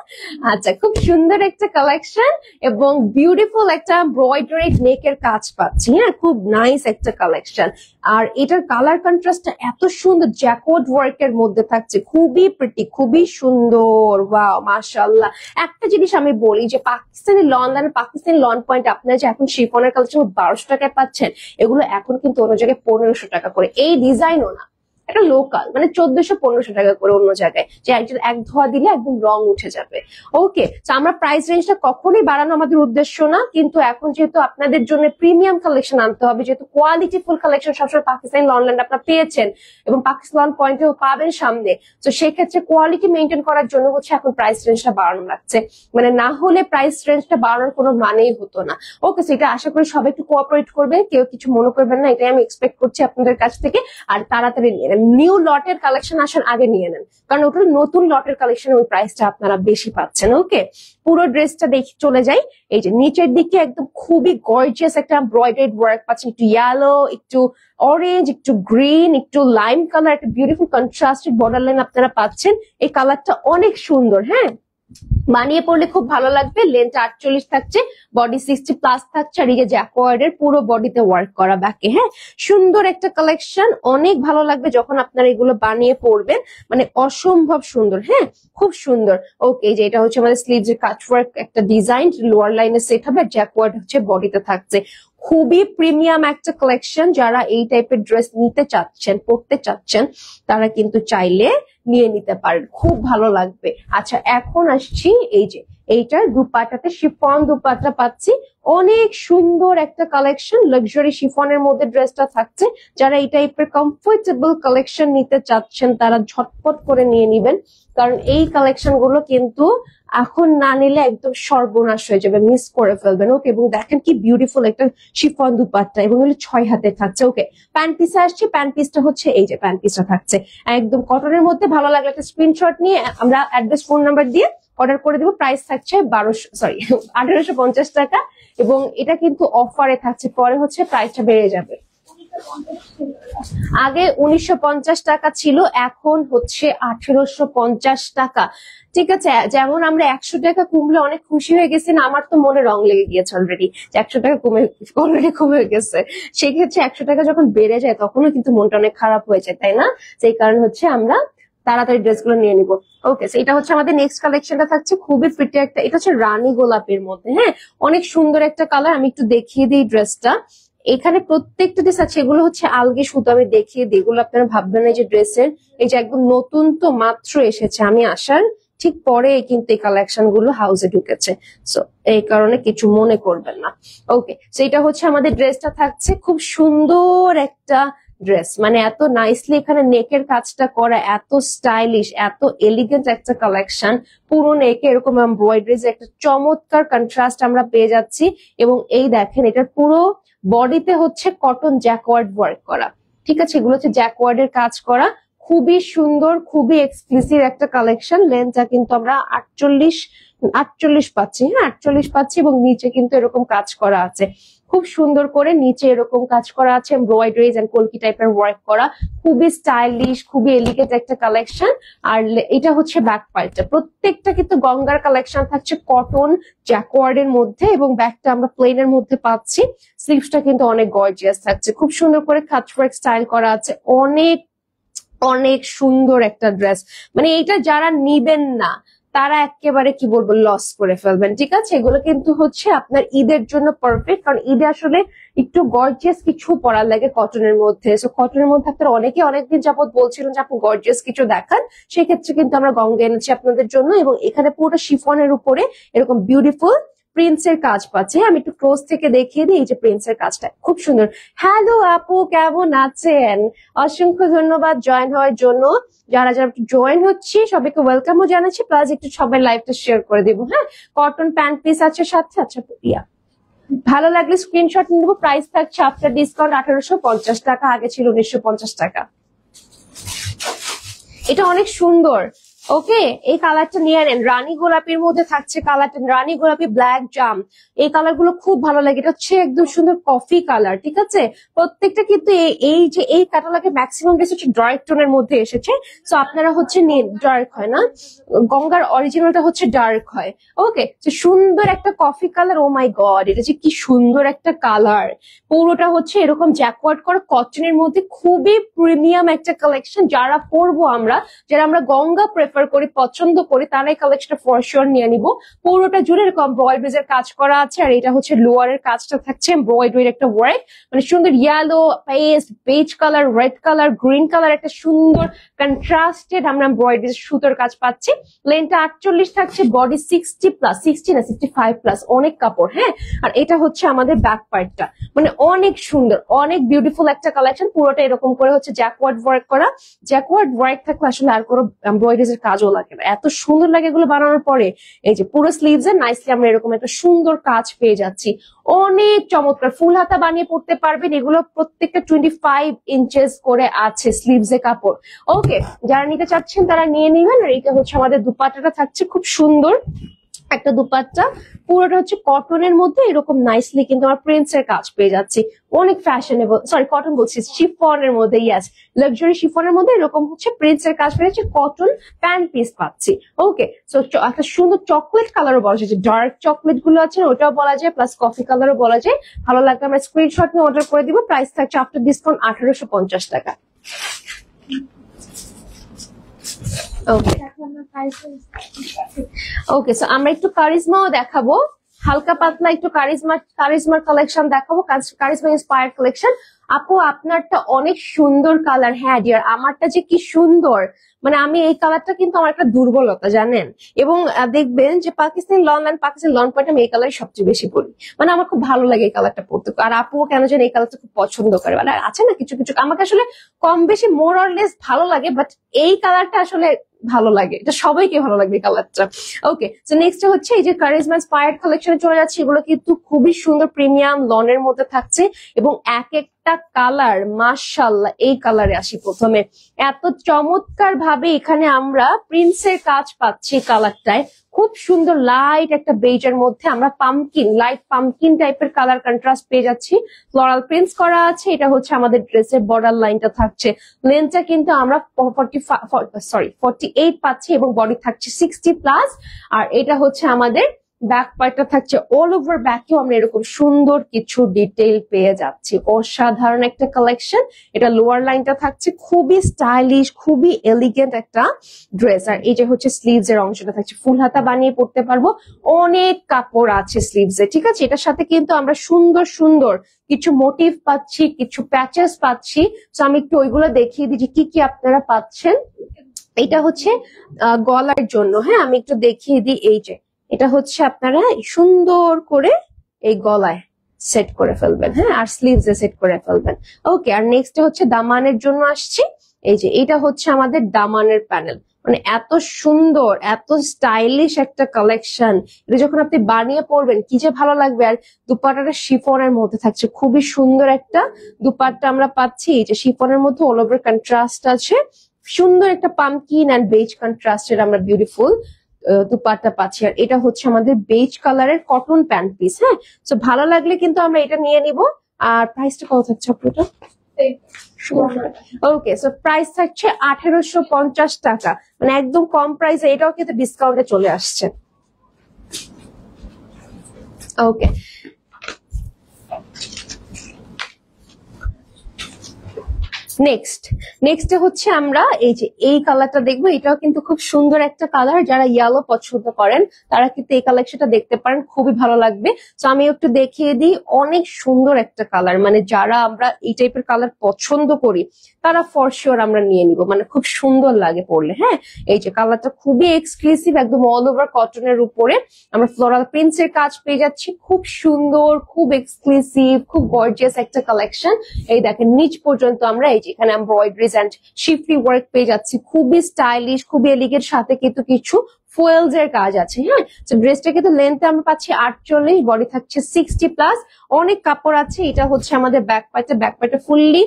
আচ্ছা, খুব সুন্দর একটা কালেকশন এবং বিউটিফুল একটা এমব্রয়ডারি নেকের কাজ পাচ্ছি। হ্যাঁ, খুব নাইস একটা কালেকশন। আর এটার কালার কন্ট্রাস্টটা এত সুন্দর, জ্যাকওয়ার্ড ওয়ার্কের মধ্যে থাকছে, খুবই প্রিটি, খুবই সুন্দর। ওয়াও, মাশাআল্লাহ। একটা জিনিস আমি বলি যে Pakistani lawn, Pakistani lawn point আপনারা যে এখন শিফনের কালেকশন 1200 টাকায় পাচ্ছেন, এগুলো এখন কিন্তু অন্য জায়গায় 1500 টাকা করে। এই ডিজাইনও না, এটা লোকাল, মানে 1400-1500 টাকা করে অন্য জায়গায়, যে একজন এক ধোয়া দিলে একদম রং উঠে যাবে। ওকে, তো আমরা প্রাইস রেঞ্জটা কখনোই বাড়ানো আমাদের উদ্দেশ্য না, কিন্তু এখন যেহেতু আপনাদের জন্য প্রিমিয়াম কালেকশন আনতে হবে, যেহেতু কোয়ালিটি ফুল কালেকশন সবসময় পাকিস্তানি অনলাইনে আপনারা পেয়েছেন এবং পাকিস্তান পয়েন্টেও পাবেন সামনে, তো সেক্ষেত্রে কোয়ালিটি মেনটেন করার জন্য হচ্ছে এখন প্রাইস রেঞ্জটা বাড়ানো লাগছে। মানে না হলে প্রাইস রেঞ্জটা বাড়ানোর কোনো মানেই হতো না। ওকে, সেটা আশা করি সবাই একটু কোঅপারেট করবে, কেউ কিছু মনে করবেন না, এটাই আমি এক্সপেক্ট করছি আপনাদের কাছ থেকে। আর তাড়াতাড়ি নিয়ে নেন, নিউ লটের কালেকশন আসার আগে নিয়ে নেন, কারণ ওটা নতুন লটের কালেকশন, ওই প্রাইসটা আপনারা বেশি পাচ্ছেন। ওকে, পুরো ড্রেসটা দেখে চলে যাই। এই যে নিচের দিকে একদম খুবই গর্জিয়াস একটা এমব্রয়ডারি ওয়ার্ক পাচ্ছেন, একটু ইয়েলো, একটু অরেঞ্জ, একটু গ্রিন, একটু লাইম কালার, একটা বিউটিফুল কন্ট্রাস্টেড বর্ডার লাইন আপনারা পাচ্ছেন। এই কালারটা অনেক সুন্দর। হ্যাঁ, বানিয়ে পড়লে খুব ভালো লাগবে। লেন্থ 48 থাকছে, বডি 60+ থাকছে, আর এই যে জ্যাকোয়ার্ডের পুরো বডিতে ওয়ার্ক করা ব্যাকে। হ্যাঁ, সুন্দর একটা কালেকশন, অনেক ভালো লাগবে যখন আপনারা এগুলো বানিয়ে পড়বেন, মানে অসম্ভব সুন্দর। হ্যাঁ, খুব সুন্দর। ওকে, যে এটা হচ্ছে আমাদের স্লিভস এর কাটওয়ার্ক একটা ডিজাইন, লোয়ার লাইনে সেট হবে, জ্যাকোয়ার্ড হচ্ছে বডিতে থাকছে। খুবই প্রিমিয়াম একটা কালেকশন। যারা এই টাইপের ড্রেস নিতে চাচ্ছেন, পড়তে চাচ্ছেন, তারা কিন্তু চাইলে নিয়ে নিতে পারেন, খুব ভালো লাগবে। আচ্ছা, এখন আসছি এই যে এইটার দুপাট্টাতে শিফন দুপাট্টা পাচ্ছি, অনেক সুন্দর একটা কালেকশন, লাক্সারি শিফনের মধ্যে ড্রেসটা থাকছে। যারা এই টাইপের কমফোর্টেবল কালেকশন নিতে চাচ্ছেন তারা ঝটপট করে নিয়ে নিবেন, কারণ এই কালেকশন গুলো কিন্তু এখন না নিলে একদম সর্বনাশ হয়ে যাবে, মিস করে ফেলবেন। ওকে, এবং দেখেন কি বিউটিফুল একটা শিফন দুপাট্টা, এবং এগুলো 6 হাতে থাকছে। ওকে, প্যান্ট পিসে আসছি। প্যান্ট পিসটা হচ্ছে এই যে প্যান্ট পিসটা থাকছে একদম কটনের মধ্যে। ভালো লাগলে একটা স্ক্রিনশট নিয়ে আমরা অ্যাড্রেস, ফোন নাম্বার দিয়ে অর্ডার করে দিব। প্রাইস থাকছে 1850 টাকা, এবং এটা কিন্তু অফারে থাকছে, পরে হচ্ছে প্রাইসটা বেড়ে যাবে। আগে 1950 টাকা ছিল, এখন হচ্ছে 1850 টাকা। ঠিক আছে, যেমন আমরা 100 টাকা কমলে অনেক খুশি হয়ে গেছি না, আমার তো মনে রং লেগে গিয়েছে অলরেডি, 100 টাকা কমে গেছে। সেই ক্ষেত্রে 100 টাকা যখন বেড়ে যায় তখনও কিন্তু মনটা অনেক খারাপ হয়ে যায়, তাই না? সেই কারণ হচ্ছে আমরা তাড়াতাড়ি ড্রেসগুলো নিয়ে নিবো। ওকে, এটা হচ্ছে আমাদের নেক্সট কালেকশনটা থাকছে, খুবই প্রিটি একটা, এটা হচ্ছে রানী গোলাপের মধ্যে। হ্যাঁ, অনেক সুন্দর একটা কালার। আমি একটু দেখিয়ে দিই ড্রেসটা। এখানে প্রত্যেকটা ড্রেস আছে, এগুলো হচ্ছে আলগে সুতো, আমি দেখিয়ে দিই, এগুলো আপনারা ভাববেন এই যে ড্রেসের, এই যে একদম নতুন তো মাত্র এসেছে, আমি আসার ঠিক পরে কিন্তু এই কালেকশন গুলো হাউসে ঢুকেছে, সো এই কারণে কিছু মনে করবেন না। ওকে, সো এটা হচ্ছে আমাদের ড্রেসটা থাকছে, খুব সুন্দর একটা ড্রেস, মানে এত নাইসলি এখানে নেকের কাজটা করা, এত স্টাইলিশ, এত এলিগেন্ট একটা কালেকশন। পুরো নেকে এরকম এমব্রয়ডারিজ একটা চমৎকার কন্ট্রাস্ট আমরা পেয়ে যাচ্ছি, এবং এই দেখেন এটার পুরো বডিতে হচ্ছে কটন জ্যাকওয়ার্ড ওয়ার্ক করা। ঠিক আছে, এগুলো হচ্ছে জ্যাকওয়ার্ডের কাজ করা, খুবই সুন্দর, খুবই এক্সক্লুসিভ একটা কালেকশন। লেন্থটা কিন্তু আমরা 48 পাচ্ছি। হ্যাঁ, 48 পাচ্ছি, এবং নিচে কিন্তু এরকম কাজ করা আছে, খুব সুন্দর করে নিচে এরকম কাজ করা আছে, এমব্রয়ডারিজ এন্ড কলকি টাইপের ওয়ার্ক করা, খুবই স্টাইলিশ, খুবই এলিগেন্ট একটা কালেকশন। আর এটা হচ্ছে ব্যাক পার্টটা, প্রত্যেকটা কিন্তু গঙ্গার কালেকশন থাকছে কটন জ্যাকওয়ার্ডের মধ্যে, এবং ব্যাকটা আমরা প্লেনের মধ্যে পাচ্ছি। স্লিভসটা কিন্তু অনেক গর্জিয়াস থাকছে, খুব সুন্দর করে কাটওয়ার্ক স্টাইল করা আছে, অনেক অনেক সুন্দর একটা ড্রেস। মানে এইটা যারা নিবেন না তারা একেবারে কি বলবো লস করে ফেলবেন। ঠিক আছে, এগুলো কিন্তু হচ্ছে আপনার ঈদের জন্য পারফেক্ট, কারণ ঈদে আসলে একটু গর্জিয়াস কিছু পরার লাগে কটনের মধ্যে। সো কটনের মধ্যে আপনারা অনেকে অনেকদিন যাবত বলছিলেন যে আপনি গর্জিয়াস কিছু দেখান, সেক্ষেত্রে কিন্তু আমরা গঙ্গা এনেছি আপনাদের জন্য, এবং এখানে পুরো শিফনের উপরে এরকম বিউটিফুল প্রিন্সের কাজ পাচ্ছে। আমি একটু ক্লোজ থেকে দেখিয়ে দিই, এই যে প্রিন্সের কাজটা খুব সুন্দর। হ্যালো আপু, কেমন আছেন? অসংখ্য ধন্যবাদ জয়েন হওয়ার জন্য। যারা যারা জয়েন হচ্ছে সবাইকে ওয়েলকামও জানাচ্ছি, প্লাস একটু সবাই লাইভটা শেয়ার করে দেবো। হ্যাঁ, কটন প্যান্ট পিস আছে সাথে। আচ্ছা ইয়া, ভালো লাগলে স্ক্রিনশট নিয়ে নেবো। প্রাইস থাকছে আফটার ডিসকাউন্ট 1850 টাকা, আগে ছিল 1950 টাকা। এটা অনেক সুন্দর। ওকে, এই কালারটা নিয়ে নেন, রানী গোলাপির মধ্যে থাকছে কালারটা, রানী গোলাপি ব্ল্যাক জাম, এই কালার গুলো খুব ভালো লাগে। এটা হচ্ছে একদম সুন্দর কফি কালার। ঠিক আছে, প্রত্যেকটা কিন্তু এই যে এই ক্যাটালগে ম্যাক্সিমাম ড্রেস হচ্ছে ডার্ক টোনের মধ্যে এসেছে, সো আপনারা হচ্ছে ডার্ক হয় না, গঙ্গার অরিজিনালটা হচ্ছে ডার্ক হয়। ওকে, সুন্দর একটা কফি কালার। ও মাই গড, এটা যে কি সুন্দর একটা কালার। পুরোটা হচ্ছে এরকম জ্যাকওয়ার্ড করা কটনের মধ্যে, খুবই প্রিমিয়াম একটা কালেকশন। যারা পরবো আমরা, যারা আমরা গঙ্গা প্রেফার করি, পছন্দ করি, তারা এই কালেকশনটা ফর শিওর নিয়ে নিব। পুরোটা জুড়ে এরকম এমব্রয়ডারিজ এর কাজ করা আছে, আর এটা হচ্ছে লোয়ারের কাজটা থাকছে এমব্রয়ডারির একটা ওয়ার্ক, মানে সুন্দর ইয়েলো, পেস্ট, beige colour, red colour, green colour, একটা সুন্দর কন্ট্রাস্টেড আমরা এমব্রয়ডারি সুতোর কাজ পাচ্ছি। লেন্থটা 48 থাকছে, বডি 60+, 60 না 65+, অনেক কাপড়। হ্যাঁ, আর এটা হচ্ছে আমাদের ব্যাক পার্টটা, মানে অনেক সুন্দর, অনেক বিউটিফুল একটা কালেকশন। পুরোটা এরকম করে হচ্ছে জ্যাকওয়ার্ড ওয়ার্ক করা। জ্যাকওয়ার্ড ওয়ার্ক থাকলে আসলে আর কোনো এমব্রয়ডারিজ এর কাজও লাগে না, এত সুন্দর লাগে এগুলো বানানোর পরে। এই যে পুরো স্লিভস এ নাইসলি আমরা এরকম একটা সুন্দর কাজ পেয়ে যাচ্ছি, অনেক চমৎকার। ফুল হাতা বানিয়ে পড়তে পারবেন, এগুলো প্রত্যেকটা 25 ইঞ্চেস করে আছে স্লিভস এ কাপড়। ওকে, যারা নিতে চাচ্ছেন তারা নিয়ে নেবেন। আর এটা হচ্ছে আমাদের দুপাট্টাটা থাকছে খুব সুন্দর, একটা দুপাট্টা, পুরোটা হচ্ছে কটনের মধ্যে এরকম নাইসলি কিন্তু আমার প্রিন্টসের কাজ পেয়ে যাচ্ছি, অনেক ফ্যাশনেবল, সরি কটন বলছি, শিফনের মধ্যে, ইয়াস লাক্সারি শিফনের মধ্যে এরকম হচ্ছে প্রিন্টসের কাজ পেয়ে যাচ্ছে, কটন প্যান্ট পিস পাচ্ছি। ওকে, সো একটা সুন্দর চকলেট কালারও বলা যায়, যে ডার্ক চকলেট গুলো আছে ওটাও বলা যায়, প্লাস কফি কালারও বলা যায়। ভালো লাগলে আমরা স্ক্রিনশট নিয়ে অর্ডার করে দিব। প্রাইস থাকছে আফটার ডিসকাউন্ট 1850 টাকা। ওকে ওকে, সো আমরা একটু কারিজমাও দেখাবো, হালকা পাতলা একটু কারিজমার কালেকশন দেখাবো, কারিজমা ইন্সপায়ার্ড কালেকশন। আপু আপনারটা অনেক সুন্দর কালার। হ্যাঁ ডিয়ার, আমারটা যে কি সুন্দর, মানে আমি এই কালারটা কিন্তু আমার একটা দুর্বলতা জানেন, এবং দেখবেন যে Pakistani lawn and Pakistani lawn point আমি এই কালারই সবচেয়ে বেশি পরি, মানে আমার খুব ভালো লাগে এই কালারটা পরতে। আর আপুও কেন যেন এই কালারটা খুব পছন্দ করে, মানে আছে না কিছু কিছু আমাকে আসলে কম বেশি মোর অর লেস ভালো লাগে, বাট এই কালারটা আসলে ভালো লাগে, এটা সবাইকে ভালো লাগবে এই কালারটা। ওকে, তো নেক্সট হচ্ছে এই যে কারিজমা ইন্সপায়ার্ড কালেকশনে চলে যাচ্ছে, এগুলো কিন্তু খুবই সুন্দর প্রিমিয়াম লনের মধ্যে থাকছে, এবং এক একটা কালার মাশাআল্লাহ। এই কালারে আসি প্রথমে, এত চমৎকার ভাবে এখানে আমরা প্রিন্টসের কাজ পাচ্ছি কালারটায়, খুব সুন্দর লাইট একটা বেজের মধ্যে আমরা লাইট পামকিন টাইপের কালার কন্ট্রাস্ট পেয়ে যাচ্ছি, ফ্লোরাল প্রিন্টস করা আছে। এটা হচ্ছে আমাদের ড্রেসের বর্ডার লাইনটা থাকছে, লেন্থটা কিন্তু আমরা 48 পাচ্ছি, এবং বডি থাকছে 60+। আর এটা হচ্ছে আমাদের ব্যাক পার্টটা থাকছে, অল ওভার ব্যাকেও আমরা এরকম সুন্দর কিছু ডিটেইল পেয়ে যাচ্ছি, অসাধারণ একটা কালেকশন। এটা লোয়ার লাইনটা থাকছে খুবই স্টাইলিশ, খুবই এলিগেন্ট একটা ড্রেস। আর এই যে হচ্ছে স্লিভস এর অংশটা থাকছে, ফুল হাতা বানিয়ে পড়তে পারবো, অনেক কাপড় আছে স্লিভস এ, ঠিক আছে। এটার সাথে কিন্তু আমরা সুন্দর সুন্দর কিছু মোটিভ পাচ্ছি, কিছু প্যাচেস পাচ্ছি। তো আমি একটু ওইগুলো দেখিয়ে দিচ্ছি কি কি আপনারা পাচ্ছেন। এটা হচ্ছে গলার জন্য, হ্যাঁ আমি একটু দেখিয়ে দিই। এই যে এটা হচ্ছে আপনারা সুন্দর করে এই গলায় সেট করে ফেলবেন, হ্যাঁ, আর স্লিভস এ সেট করে ফেলবেন। ওকে, আর নেক্সট হচ্ছে দামানের জন্য আসছি। এই যে এটা হচ্ছে আমাদের দামানের প্যানেল, মানে এত সুন্দর এত স্টাইলিশ একটা কালেকশন, এটা যখন আপনি বানিয়ে পরবেন কি যে ভালো লাগবে। আর দুপাট্টাটা শিফনের মধ্যে থাকছে, খুবই সুন্দর একটা দুপাট্টা আমরা পাচ্ছি। এই যে শিফনের মধ্যে অল ওভার কন্ট্রাস্ট আছে, সুন্দর একটা পামকিন এন্ড বেজ কন্ট্রাস্টের আমরা বিউটিফুল দুপাট্টা পাচ্ছি। আর এটা হচ্ছে আমাদের বেজ কালারের কটন প্যান্ট পিস, হ্যাঁ। তো ভালো লাগলে কিন্তু আমরা এটা নিয়ে নিব। আর প্রাইসটা কত থাকছে আপনাটা? ওকে, সো প্রাইস থাকছে 1850 টাকা, মানে একদম কম প্রাইসে, এটাও কিন্তু ডিসকাউন্টে চলে আসছে। ওকে, নেক্সট হচ্ছে আমরা এই যে এই কালারটা দেখবো, এটাও কিন্তু খুব সুন্দর একটা কালার। যারা ইয়েলো পছন্দ করেন তারা কিন্তু এই কালেকশনটা দেখতে পারেন, খুবই ভালো লাগবে। তো আমি একটু দেখিয়ে দিই, অনেক সুন্দর একটা কালার, মানে যারা আমরা এই টাইপের কালার পছন্দ করি তারা ফর শিওর আমরা নিয়ে নিব, মানে খুব সুন্দর লাগে পরলে, হ্যাঁ। এই যে কালারটা খুবই এক্সক্লুসিভ, একদম অল ওভার কটনের উপরে আমরা ফ্লোরাল প্রিন্টস এর কাজ পেয়ে যাচ্ছি, খুব সুন্দর, খুব এক্সক্লুসিভ, খুব গর্জিয়াস একটা কালেকশন। এই দেখেন নিচ পর্যন্ত আমরা এই যে এখানে এমব্রয়ডারিজ এন্ড শিফলি ওয়ার্ক পেয়ে যাচ্ছি, খুবই স্টাইলিশ, খুবই এলিগেন্ট, সাথে কিন্তু কিছু ফুয়েলস এর কাজ আছে, হ্যাঁ। তো ড্রেসটা কিন্তু লেন্থে আমরা পাচ্ছি 48, বডি থাকছে 60+, অনেক কাপড় আছে। এটা হচ্ছে আমাদের ব্যাক পার্টে ফুললি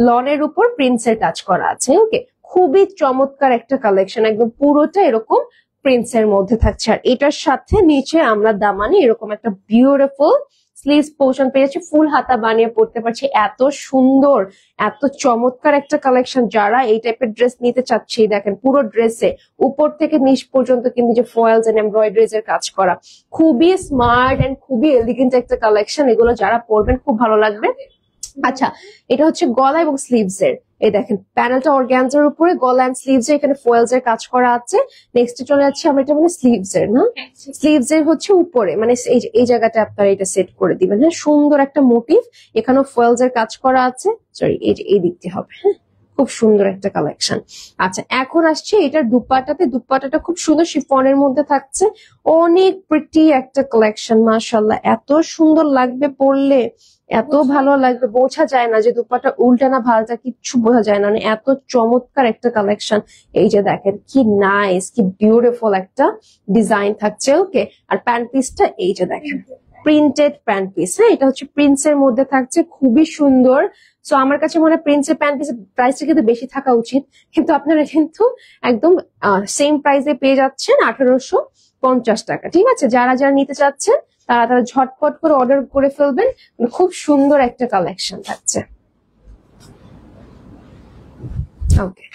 লনের উপর প্রিন্টস এর কাজ করা আছে। ওকে, খুবই চমৎকার একটা কালেকশন, একদম পুরোটা এরকম প্রিন্টস এর মধ্যে থাকছে। আর এটার সাথে নিচে আমরা দামানে এরকম একটা বিউটিফুল স্লিভস পোর্শন পেয়েছি, ফুল হাতা বানিয়ে পড়তে পারছি। এত সুন্দর এত চমৎকার একটা কালেকশন, যারা এই টাইপের ড্রেস নিতে চাচ্ছে, দেখেন পুরো ড্রেসে উপর থেকে নিচ পর্যন্ত কিন্তু যে ফয়েলস এন্ড এমব্রয়ডারিজ এর কাজ করা, খুবই স্মার্ট এন্ড খুবই এলিগেন্ট একটা কালেকশন। এগুলো যারা পরবেন খুব ভালো লাগবে। আচ্ছা, এটা হচ্ছে গলা এবং স্লিভস এর, এই দেখেন প্যানেলটা অর্গানজার উপরে, গলা এন্ড স্লিভস এ এখানে ফয়েলস এর কাজ করা আছে। নেক্সট চলে যাচ্ছে আমরা, এটা মানে স্লিভস এর, না স্লিভস এর হচ্ছে উপরে, মানে এই জায়গাটা আপনারা এটা সেট করে দিবেন, হ্যাঁ। সুন্দর একটা মোটিভ, এখানেও ফয়েলস এর কাজ করা আছে, সরি এই যে এই দিকটি হবে, হ্যাঁ। খুব সুন্দর একটা কালেকশন। আচ্ছা, এখন আসছে এটার দুপাট্টাটা খুব সুন্দর শিফনের মধ্যে থাকছে, অনেক প্রিটি একটা কালেকশন, মাশাআল্লাহ, এত সুন্দর লাগবে পরলে, এত ভালো লাগবে, বোঝা যায় না যে দুপাট্টা উল্টা না ভালটা, কিচ্ছু বোঝা যায় না, মানে এত চমৎকার একটা কালেকশন। এই যে দেখেন কি নাইস, কি বিউটিফুল একটা ডিজাইন থাকছে। ওকে, আর প্যান্ট পিসটা এই যে দেখেন প্রিন্টেড প্যান্ট পিস, হ্যাঁ। এটা হচ্ছে প্রিন্টস এর মধ্যে থাকছে, খুবই সুন্দর। সো আমার কাছে মনে হয় প্রিন্টস এর প্যান্ট পিসের প্রাইসটা কিন্তু বেশি থাকা উচিত, কিন্তু আপনারা কিন্তু একদম সেম প্রাইসে পেয়ে যাচ্ছেন টাকা। ঠিক আছে, যারা যারা নিতে চাচ্ছেন তারা তারা ঝটপট করে অর্ডার করে ফেলবেন। খুব সুন্দর একটা কালেকশন থাকছে। ওকে,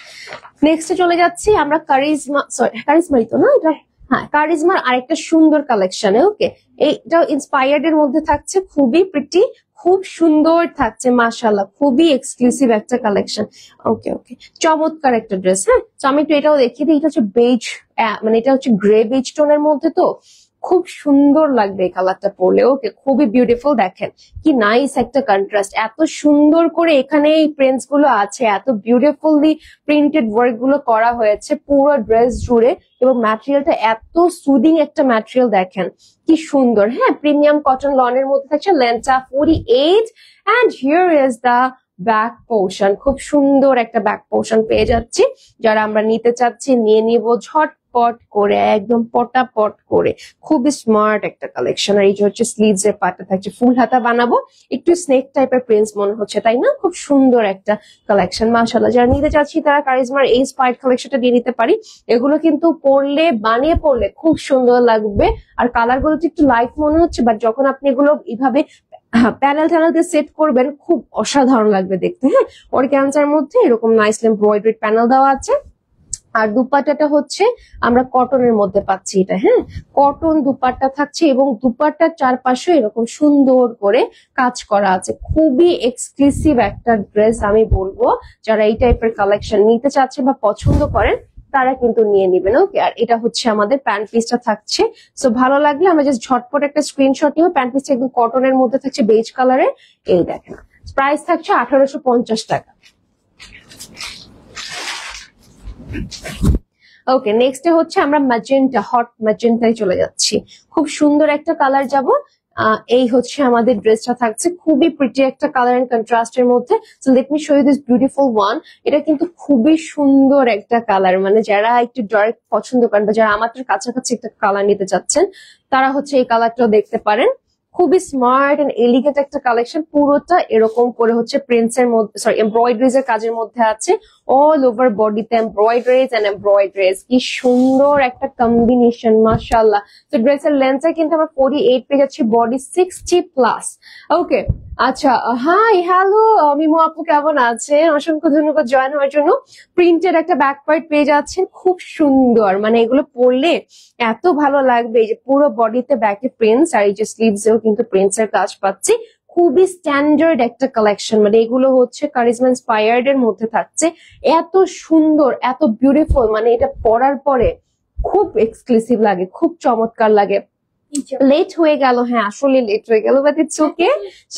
নেক্সটে চলে যাচ্ছি আমরা কারিজমাই তো না এটা, হ্যাঁ কারিজমার আরেকটা সুন্দর কালেকশনে। ওকে, এইটাও ইন্সপায়ার্ড এর মধ্যে থাকছে, খুবই প্রিটি, খুব সুন্দর থাকছে মাশাআল্লাহ, খুবই এক্সক্লুসিভ একটা কালেকশন। ওকে ওকে, চমৎকার একটা ড্রেস। হ্যাঁ, তো আমি একটু এটাও দেখিয়ে দিই। এটা হচ্ছে বেজ, মানে এটা হচ্ছে গ্রে বেজ টোনের মধ্যে, তো খুব সুন্দর লাগবে এই কালারটা পরলে। ওকে, খুবই বিউটিফুল। দেখেন কি নাইস একটা কন্ট্রাস্ট, এত সুন্দর করে এখানে এই প্রিন্টস গুলো আছে, এত বিউটিফুলি প্রিন্টেড ওয়ার্ক গুলো করা হয়েছে পুরো ড্রেস জুড়ে, এবং ম্যাটেরিয়ালটা এত সুদিং একটা ম্যাটেরিয়াল, দেখেন কি সুন্দর। হ্যাঁ, প্রিমিয়াম কটন লনের মধ্যে থাকছে, লেন্থটা 48 and here is the back portion. খুব সুন্দর একটা ব্যাক পোর্শন পেয়ে যাচ্ছি। যারা আমরা নিতে চাচ্ছি নিয়ে নিব ঝটপট করে, একদম পটাপট করে। খুবই স্মার্ট একটা কালেকশন। আর এই যে হচ্ছে স্লিভস এর পার্টটা থাকছে, ফুল হাতা বানাবো, একটু স্নেক টাইপের প্রিন্টস মনে হচ্ছে, তাই না? খুব সুন্দর একটা কালেকশন মাশাআল্লাহ। যারা নিতে চাচ্ছি তারা কারিজমার এই স্পাইট কালেকশনটা দিয়ে নিতে পারি। এগুলো কিন্তু পরলে, বানিয়ে পরলে খুব সুন্দর লাগবে। আর কালার গুলো একটু লাইট মনে হচ্ছে, বাট যখন আপনি এগুলো এইভাবে প্যানেল ট্যানেল দিয়ে সেট করবেন খুব অসাধারণ লাগবে দেখতে। হ্যাঁ, অর্গানজার মধ্যে এরকম নাইস এমব্রয়ডারি প্যানেল দেওয়া আছে। আর দুপাট্টাটা হচ্ছে আমরা কটনের মধ্যে পাচ্ছি এটা। হ্যাঁ, কটন দুপাট্টা থাকছে, এবং দুপাট্টার চারপাশে এরকম সুন্দর করে কাজ করা আছে। খুবই এক্সক্লুসিভ একটা ড্রেস আমি বলবো। যারা এই টাইপের কালেকশন নিতে চাচ্ছে বা পছন্দ করেন তারা কিন্তু নিয়ে নিবেন। ওকে, আর এটা হচ্ছে আমাদের প্যান্ট পিসটা থাকছে। সো ভালো লাগলে আমরা জাস্ট ঝটপট একটা স্ক্রিনশট নিব। প্যান্ট পিসটা একদম কটনের মধ্যে থাকছে, বেজ কালারের। এই দেখেন, প্রাইস থাকছে 1850 টাকা। ওকে, নেক্সট হচ্ছে আমরা ম্যাজেন্টা, হট ম্যাজেন্টায় চলে যাচ্ছি। খুব সুন্দর একটা কালার যাব। এই হচ্ছে আমাদের ড্রেসটা থাকছে, খুবই প্রিটি একটা কালার এন্ড কন্ট্রাস্টের মধ্যে। So let me show you this beautiful one. এটা কিন্তু খুবই সুন্দর একটা কালার, মানে যারা একটু ডার্ক পছন্দ করেন বা যারা আমাদের কাছাকাছি একটা কালার নিতে চাচ্ছেন তারা হচ্ছে এই কালারটাও দেখতে পারেন। খুবই স্মার্ট এন্ড এলিগেন্ট একটা কালেকশন। পুরোটা এরকম করে হচ্ছে প্রিন্টস এর মধ্যে, সরি এমব্রয়ডারিজ এর কাজের মধ্যে আছে। অল ওভার বডিতে এমব্রয়ডারিজ এন্ড এমব্রয়ডারিজ, কি সুন্দর একটা কম্বিনেশন মাশাআল্লাহ। তো ড্রেসের লেন্থটা কিন্তু আমরা 48 পেয়ে যাচ্ছি, বডি 60+। ওকে, আচ্ছা, হাই হ্যালো মিমো আপু, কেমন আছেন? অসংখ্য ধন্যবাদ জয়েন হওয়ার জন্য। প্রিন্টেড একটা ব্যাক পার্ট পেয়ে যাচ্ছেন, খুব সুন্দর, মানে এগুলো পরলে এত ভালো লাগবে। এই যে পুরো বডিতে ব্যাকে প্রিন্টস, আর এই যে স্লিভস এও কিন্তু প্রিন্টস এর কাজ পাচ্ছি। খুবই স্ট্যান্ডার্ড একটা কালেকশন, মানে এগুলো হচ্ছে কারিজমা ইন্সপায়ার্ড এর মধ্যে থাকছে। এত সুন্দর, এত বিউটিফুল, মানে এটা পরার পরে খুব এক্সক্লুসিভ লাগে, খুব চমৎকার লাগে। লেট হয়ে গেল, হ্যাঁ আসলে লেট হয়ে গেল, বাট ইটস ওকে,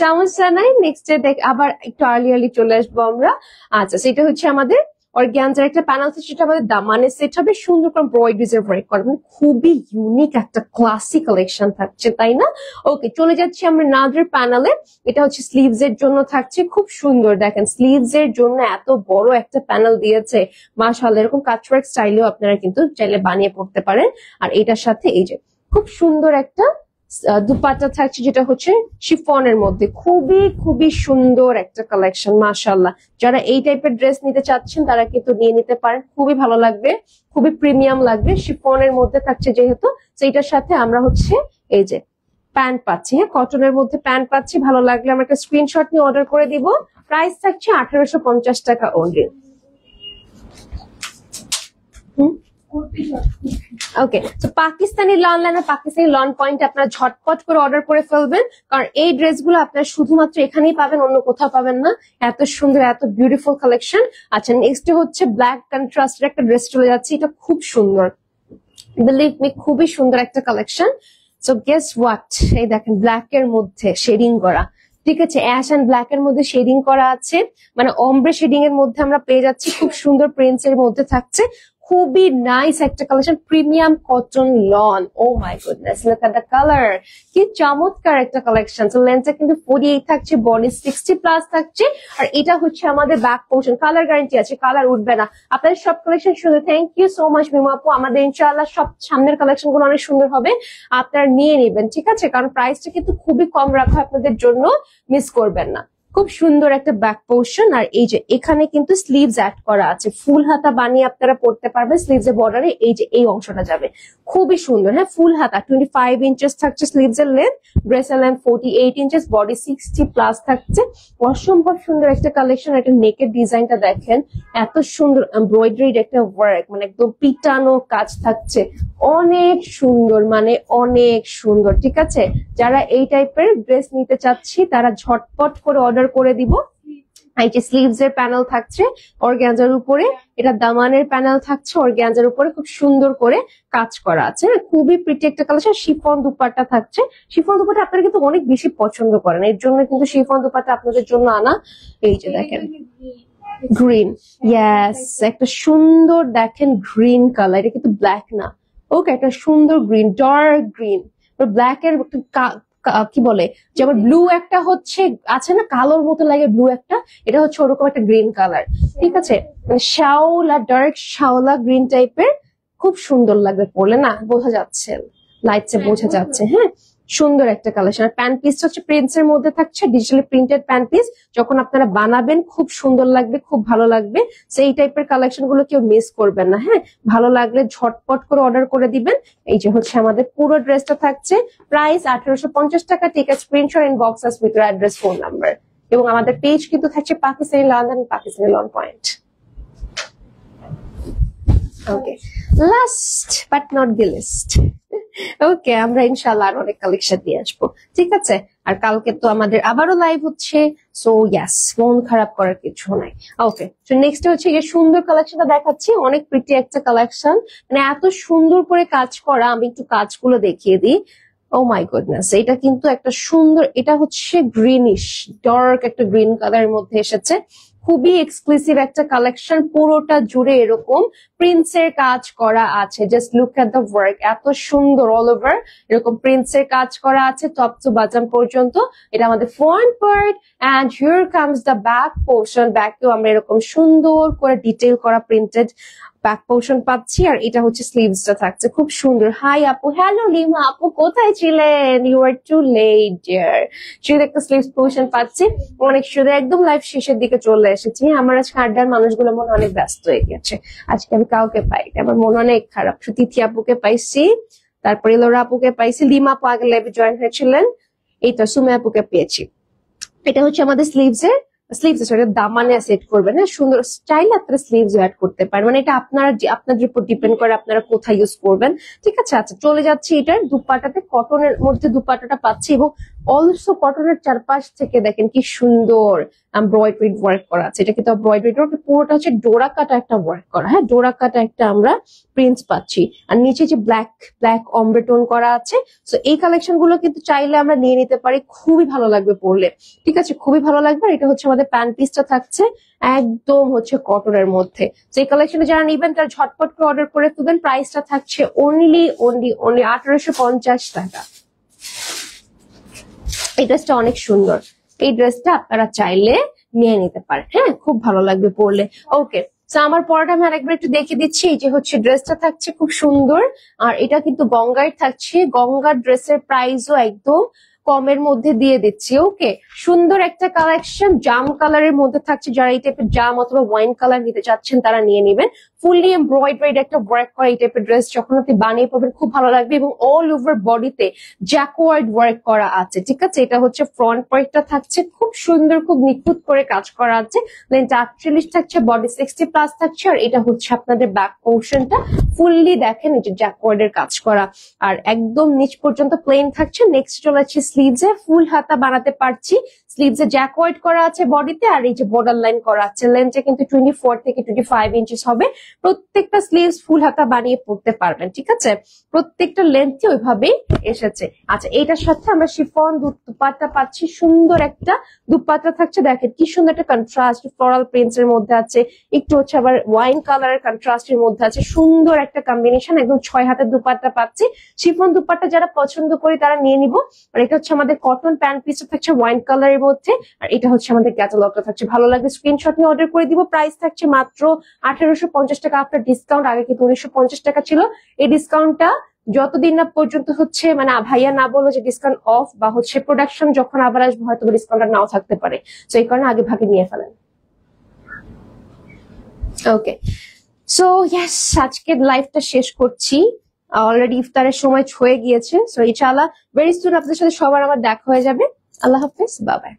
সমস্যা নাই। নেক্সট ডে আবার একটু আর্লি চলে আসবো আমরা। আচ্ছা, সেটা হচ্ছে আমাদের অর্গানজার একটা প্যানেল, সেটা আমাদের দামানের সেট হবে, সুন্দর করে এমব্রয়ডারিজ এর ওয়ার্ক করা, মানে খুবই ইউনিক একটা ক্লাসিক কালেকশন থাকছে, তাই না? ওকে, চলে যাচ্ছি আমরা নাদের প্যানেলে। এটা হচ্ছে স্লিভস এর জন্য থাকছে, খুব সুন্দর। দেখেন স্লিভস এর জন্য এত বড় একটা প্যানেল দিয়েছে মাশাআল্লাহ। এরকম কাটওয়ার্ক স্টাইলেও আপনারা কিন্তু চাইলে বানিয়ে পড়তে পারেন। আর এটার সাথে এই যে খুব সুন্দর একটা দুপাট্টা থাকছে, যেটা হচ্ছে শিফনের মধ্যে। খুবই খুবই সুন্দর একটা কালেকশন মাশাআল্লাহ। যারা এই টাইপের ড্রেস নিতে চাচ্ছেন তারা কিন্তু নিয়ে নিতে পারেন, খুবই ভালো লাগবে, খুবই প্রিমিয়াম লাগবে। শিফনের মধ্যে থাকছে যেহেতু, সেইটার সাথে আমরা হচ্ছে এই যে প্যান্ট পাচ্ছি। হ্যাঁ, কটনের মধ্যে প্যান্ট পাচ্ছি। ভালো লাগলে আমরা একটা স্ক্রিনশট নিয়ে অর্ডার করে দিব। প্রাইস থাকছে 1850 টাকা অনলি। ওকে, তো পাকিস্তানি লন লাইন আর পাকিস্তানি লন পয়েন্ট আপনারা ঝটপট করে অর্ডার করে ফেলবেন, কারণ এই ড্রেসগুলো আপনারা শুধুমাত্র এখানেই পাবেন, অন্য কোথাও পাবেন না। এত সুন্দর, এত বিউটিফুল কালেকশন। আচ্ছা, নেক্সট হচ্ছে ব্ল্যাক কন্ট্রাস্টের একটা ড্রেস চলে যাচ্ছে। এটা খুব সুন্দর, বিলিভ মি, খুবই সুন্দর একটা কালেকশন। সো গেস হোয়াট, এই দেখেন ব্ল্যাক এর মধ্যে শেডিং করা, ঠিক আছে, অ্যাশ এন্ড ব্ল্যাক এর মধ্যে শেডিং করা আছে, মানে অমব্রে শেডিং এর মধ্যে আমরা পেয়ে যাচ্ছি। খুব সুন্দর প্রিন্টস এর মধ্যে থাকছে, খুবই নাইস একটা collection, premium cotton lawn. Oh my goodness, look at the colour, কি চমৎকার একটা কালেকশন। সো লেন্থটা কিন্তু 48 থাকছে, বডি 60+ থাকছে। আর এটা হচ্ছে আমাদের ব্যাক পোর্শন, কালার গ্যারান্টি আছে, কালার উঠবে না। আপনাদের সব কালেকশন সুন্দর, thank you so much Mimo আপু। আমাদের ইনশাআল্লাহ সব সামনের কালেকশন গুলো অনেক সুন্দর হবে, আপনারা নিয়ে নেবেন, ঠিক আছে? কারণ প্রাইসটা কিন্তু খুবই কম রাখা আপনাদের জন্য, মিস করবেন না। খুব সুন্দর একটা ব্যাক পোর্শন, আর এই যে এখানে কিন্তু স্লিভস অ্যাড করা আছে, ফুল হাতা বানিয়ে আপনারা পড়তে পারবেন। স্লিভস এর বর্ডারে এই যে এই অংশটা যাবে, খুবই সুন্দর। হ্যাঁ, ফুল হাতা 25 ইঞ্চেস থাকছে স্লিভস এর লেন্থ, ড্রেসের লেন্থ 48 ইঞ্চেস, বডি 60 প্লাস থাকছে। অসম্ভব সুন্দর একটা কালেকশন। একটা নেকের ডিজাইনটা দেখেন, এত সুন্দর এমব্রয়ডারিড একটা ওয়ার্ক, মানে একদম পিটানো কাজ থাকছে, অনেক সুন্দর, মানে অনেক সুন্দর। ঠিক আছে, যারা এই টাইপের ড্রেস নিতে চাচ্ছি তারা ঝটপট করে অর্ডার করে দিব। এই যে স্লিভস এর প্যানেল থাকছে অর্গানজার উপরে, এটা দামানের প্যানেল থাকছে অর্গানজার উপরে, খুব সুন্দর করে কাজ করা আছে, খুবই প্রিটি একটা কালেকশন। শিফন দুপাট্টা থাকছে, শিফন দুপাট্টা আপনারা কিন্তু অনেক বেশি পছন্দ করেন, এর জন্য কিন্তু শিফন দুপাট্টা আপনাদের জন্য আনা। এই যে দেখেন গ্রিন, ইয়েস, একটা সুন্দর দেখেন গ্রিন কালার, এটা কিন্তু ব্ল্যাক না, ওকে, একটা সুন্দর গ্রিন, ডার্ক গ্রিন, ব্ল্যাক এর কি বলে, যেমন ব্লু একটা হচ্ছে আছে না কালোর মতো লাগে ব্লু একটা, এটা হচ্ছে ওরকম একটা গ্রিন কালার। ঠিক আছে, মানে শ্যাওলা, ডার্ক শ্যাওলা গ্রিন টাইপের, খুব সুন্দর লাগবে পরলে, না বোঝা যাচ্ছে, লাইটসে বোঝা যাচ্ছে। হ্যাঁ, সুন্দর একটা কালেকশন। আর প্যান্ট পিসটা হচ্ছে প্রিন্টস এর মধ্যে থাকছে, ডিজিটালি প্রিন্টেড প্যান্ট পিস, যখন আপনারা বানাবেন খুব সুন্দর লাগবে, খুব ভালো লাগবে। সেই টাইপের কালেকশন গুলো কেউ মিস করবেন না। হ্যাঁ, ভালো লাগলে ঝটপট করে অর্ডার করে দিবেন। এই যে হচ্ছে আমাদের পুরো ড্রেসটা থাকছে, প্রাইস 1850 টাকা। Ticket screenshot inbox us with your address, phone number, এবং আমাদের পেজ কিন্তু থাকছে Pakistani London, Pakistani lawn point. Okay, last but not the least, okay, আমরা ইনশাআল্লাহ আর অনেক কালেকশন দিয়ে আসবো। ঠিক আছে, আর কালকে তো আমাদের আবারও লাইভ হচ্ছে, সো ইয়াস, মন খারাপ করার কিছু নাই। ওকে, তো নেক্সট হচ্ছে যে সুন্দর কালেকশনটা দেখাচ্ছি, অনেক প্রিটি একটা কালেকশন, মানে এত সুন্দর করে কাজ করা। আমি একটু কাজগুলো দেখিয়ে দিই। ও মাই গুডনেস, এটা কিন্তু একটা সুন্দর, এটা হচ্ছে গ্রিনিশ, ডার্ক একটা গ্রিন কালারের মধ্যে এসেছে, খুবই এক্সক্লুসিভ একটা কালেকশন। পুরোটা জুড়ে এরকম প্রিন্টস এর কাজ করা আছে, just look at the work, এত সুন্দর, অল ওভার এরকম প্রিন্টস এর কাজ করা আছে টপ টু বাটম পর্যন্ত। এটা আমাদের front part, and here comes the back portion. ব্যাকেও আমরা এরকম সুন্দর করে ডিটেইল করা প্রিন্টেড ব্যাক পোর্শন পাচ্ছি, আর এটা হচ্ছে স্লিভসটা থাকছে, খুব সুন্দর। হাই আপু, হ্যালো লিমা আপু, কোথায় ছিলেন? You are too late dear. শুধু একটা স্লিভস পোর্শন পাচ্ছি, অনেক সুন্দর, একদম লাইভ শেষের দিকে চলে এসেছি। আমার আজকে আড্ডার মানুষগুলো মনে অনেক ব্যস্ত হয়ে গেছে, আজকে আমি কাউকে পাই, আমার মন অনেক খারাপ। তিথি আপুকে পাইছি, তারপরে লোরা আপুকে পাইছি, লিমা আপু আগে লাইভে জয়েন হয়েছিলেন, এই তো সুমে আপুকে পেয়েছি। এটা হচ্ছে আমাদের স্লিভস এর দামানে সেট করবেন। হ্যাঁ, সুন্দর স্টাইল আপনারা স্লিভস অ্যাড করতে পারেন, মানে এটা আপনাদের উপর ডিপেন্ড করে আপনারা কোথায় ইউজ করবেন। ঠিক আছে, আচ্ছা চলে যাচ্ছি এটার দুপাটাতে। কটনের মধ্যে দুপাটাটা পাচ্ছি, এবং অলসো কটনের চারপাশ থেকে দেখেন কি সুন্দর এমব্রয়ডারি ওয়ার্ক করা আছে। এটা কিন্তু এমব্রয়ডারি পুরোটা হচ্ছে ডোরা কাটা একটা ওয়ার্ক করা। হ্যাঁ, ডোরা কাটা একটা আমরা প্রিন্টস পাচ্ছি, আর নিচে যে ব্ল্যাক অমব্রেটোন করা আছে। তো এই কালেকশন গুলো কিন্তু চাইলে আমরা নিয়ে নিতে পারি, খুবই ভালো লাগবে পরলে। ঠিক আছে, খুবই ভালো লাগবে। এটা হচ্ছে আমাদের প্যান্ট পিসটা থাকছে একদম হচ্ছে কটনের মধ্যে। সেই কালেকশনে যারা নিবেন তারা ঝটপট করে অর্ডার করে ফেলবেন। প্রাইসটা থাকছে অনলি 1850 টাকা। এই ড্রেসটা অনেক সুন্দর, এই ড্রেসটা আপনারা চাইলে নিয়ে নিতে পারেন। হ্যাঁ, খুব ভালো লাগবে পরলে। ওকে, আমার পরাটা আমি আরেকবার একটু দেখে দিচ্ছি। এই যে হচ্ছে ড্রেসটা থাকছে খুব সুন্দর, আর এটা কিন্তু গঙ্গার থাকছে। গঙ্গার ড্রেসের প্রাইসও একদম কমের মধ্যে দিয়ে দিচ্ছি। ওকে, সুন্দর একটা কালেকশন, জাম কালারের মধ্যে থাকছে। যারা এই টাইপের জাম অথবা ওয়াইন কালার নিতে চাচ্ছেন তারা নিয়ে নেবেন। ফুললি এমব্রয়ডারিড একটা ওয়ার্ক করা এই টাইপের ড্রেস যখন আপনি বানিয়ে পাবেন খুব ভালো লাগবে, এবং অল ওভার বডিতে জ্যাকওয়ার্ড ওয়ার্ক করা আছে। ঠিক আছে, এটা হচ্ছে ফ্রন্ট পার্টটা থাকছে, খুব সুন্দর, খুব নিখুঁত করে কাজ করা আছে। লেন্থ 48 থাকছে, বডি 60 প্লাস থাকছে, আর এটা হচ্ছে আপনাদের ব্যাক পোর্শনটা ফুললি দেখেন এই যে জ্যাকওয়ার্ড এর কাজ করা, আর একদম নিচ পর্যন্ত প্লেন থাকছে। নেক্সট চলে যাচ্ছে স্লিভসে, ফুল হাতা বানাতে পারছি। স্লিভসে জ্যাকওয়ার্ড করা আছে বডিতে, আর এই যে বর্ডার লাইন করা আছে। লেন্থটা কিন্তু 24 থেকে 25 ইঞ্চিস হবে। প্রত্যেকটা স্লিভস ফুল হাতা বানিয়ে পড়তে পারবেন। ঠিক আছে, প্রত্যেকটা লেন্থে ওইভাবেই এসেছে। আচ্ছা, এইটার সাথে আমরা শিফন দুপাট্টা পাচ্ছি, সুন্দর একটা দুপাট্টা থাকছে। দেখেন কি সুন্দর একটা কন্ট্রাস্ট, ফ্লোরাল প্রিন্টস এর মধ্যে আছে, একটু হচ্ছে আবার ওয়াইন কালারের কন্ট্রাস্টের মধ্যে আছে। সুন্দর একটা কম্বিনেশন, একদম 6 হাতের দুপাট্টা পাচ্ছি। শিফন দুপাট্টা যারা পছন্দ করি তারা নিয়ে নিব। আর এটা হচ্ছে আমাদের কটন প্যান্ট পিসটা থাকছে ওয়াইন কালারের মধ্যে, আর এটা হচ্ছে আমাদের ক্যাটালগটা থাকছে। ভালো লাগবে স্ক্রিনশট নিয়ে অর্ডার করে দিব। প্রাইস থাকছে মাত্র 1850 টাকা আফটার ডিসকাউন্ট। আগে কিন্তু 1950 টাকা ছিল, এই ডিসকাউন্টটা যতদিন না পর্যন্ত হচ্ছে মানে ভাইয়া না বললো যে ডিসকাউন্ট অফ বা হচ্ছে প্রোডাকশন যখন আবার আসবে হয়তো ডিসকাউন্টটা নাও থাকতে পারে, তো এই কারণে আগে ভাগে নিয়ে ফেলেন। ওকে, সো ইয়েস, আজকের লাইভটা শেষ করছি, অলরেডি ইফতারের সময় ছুঁয়ে গিয়েছে। সো ইনশাআল্লাহ ভেরি সুন আপনাদের সাথে সবার আমার দেখা হয়ে যাবে। আল্লাহ হাফেজ, বাই বাই।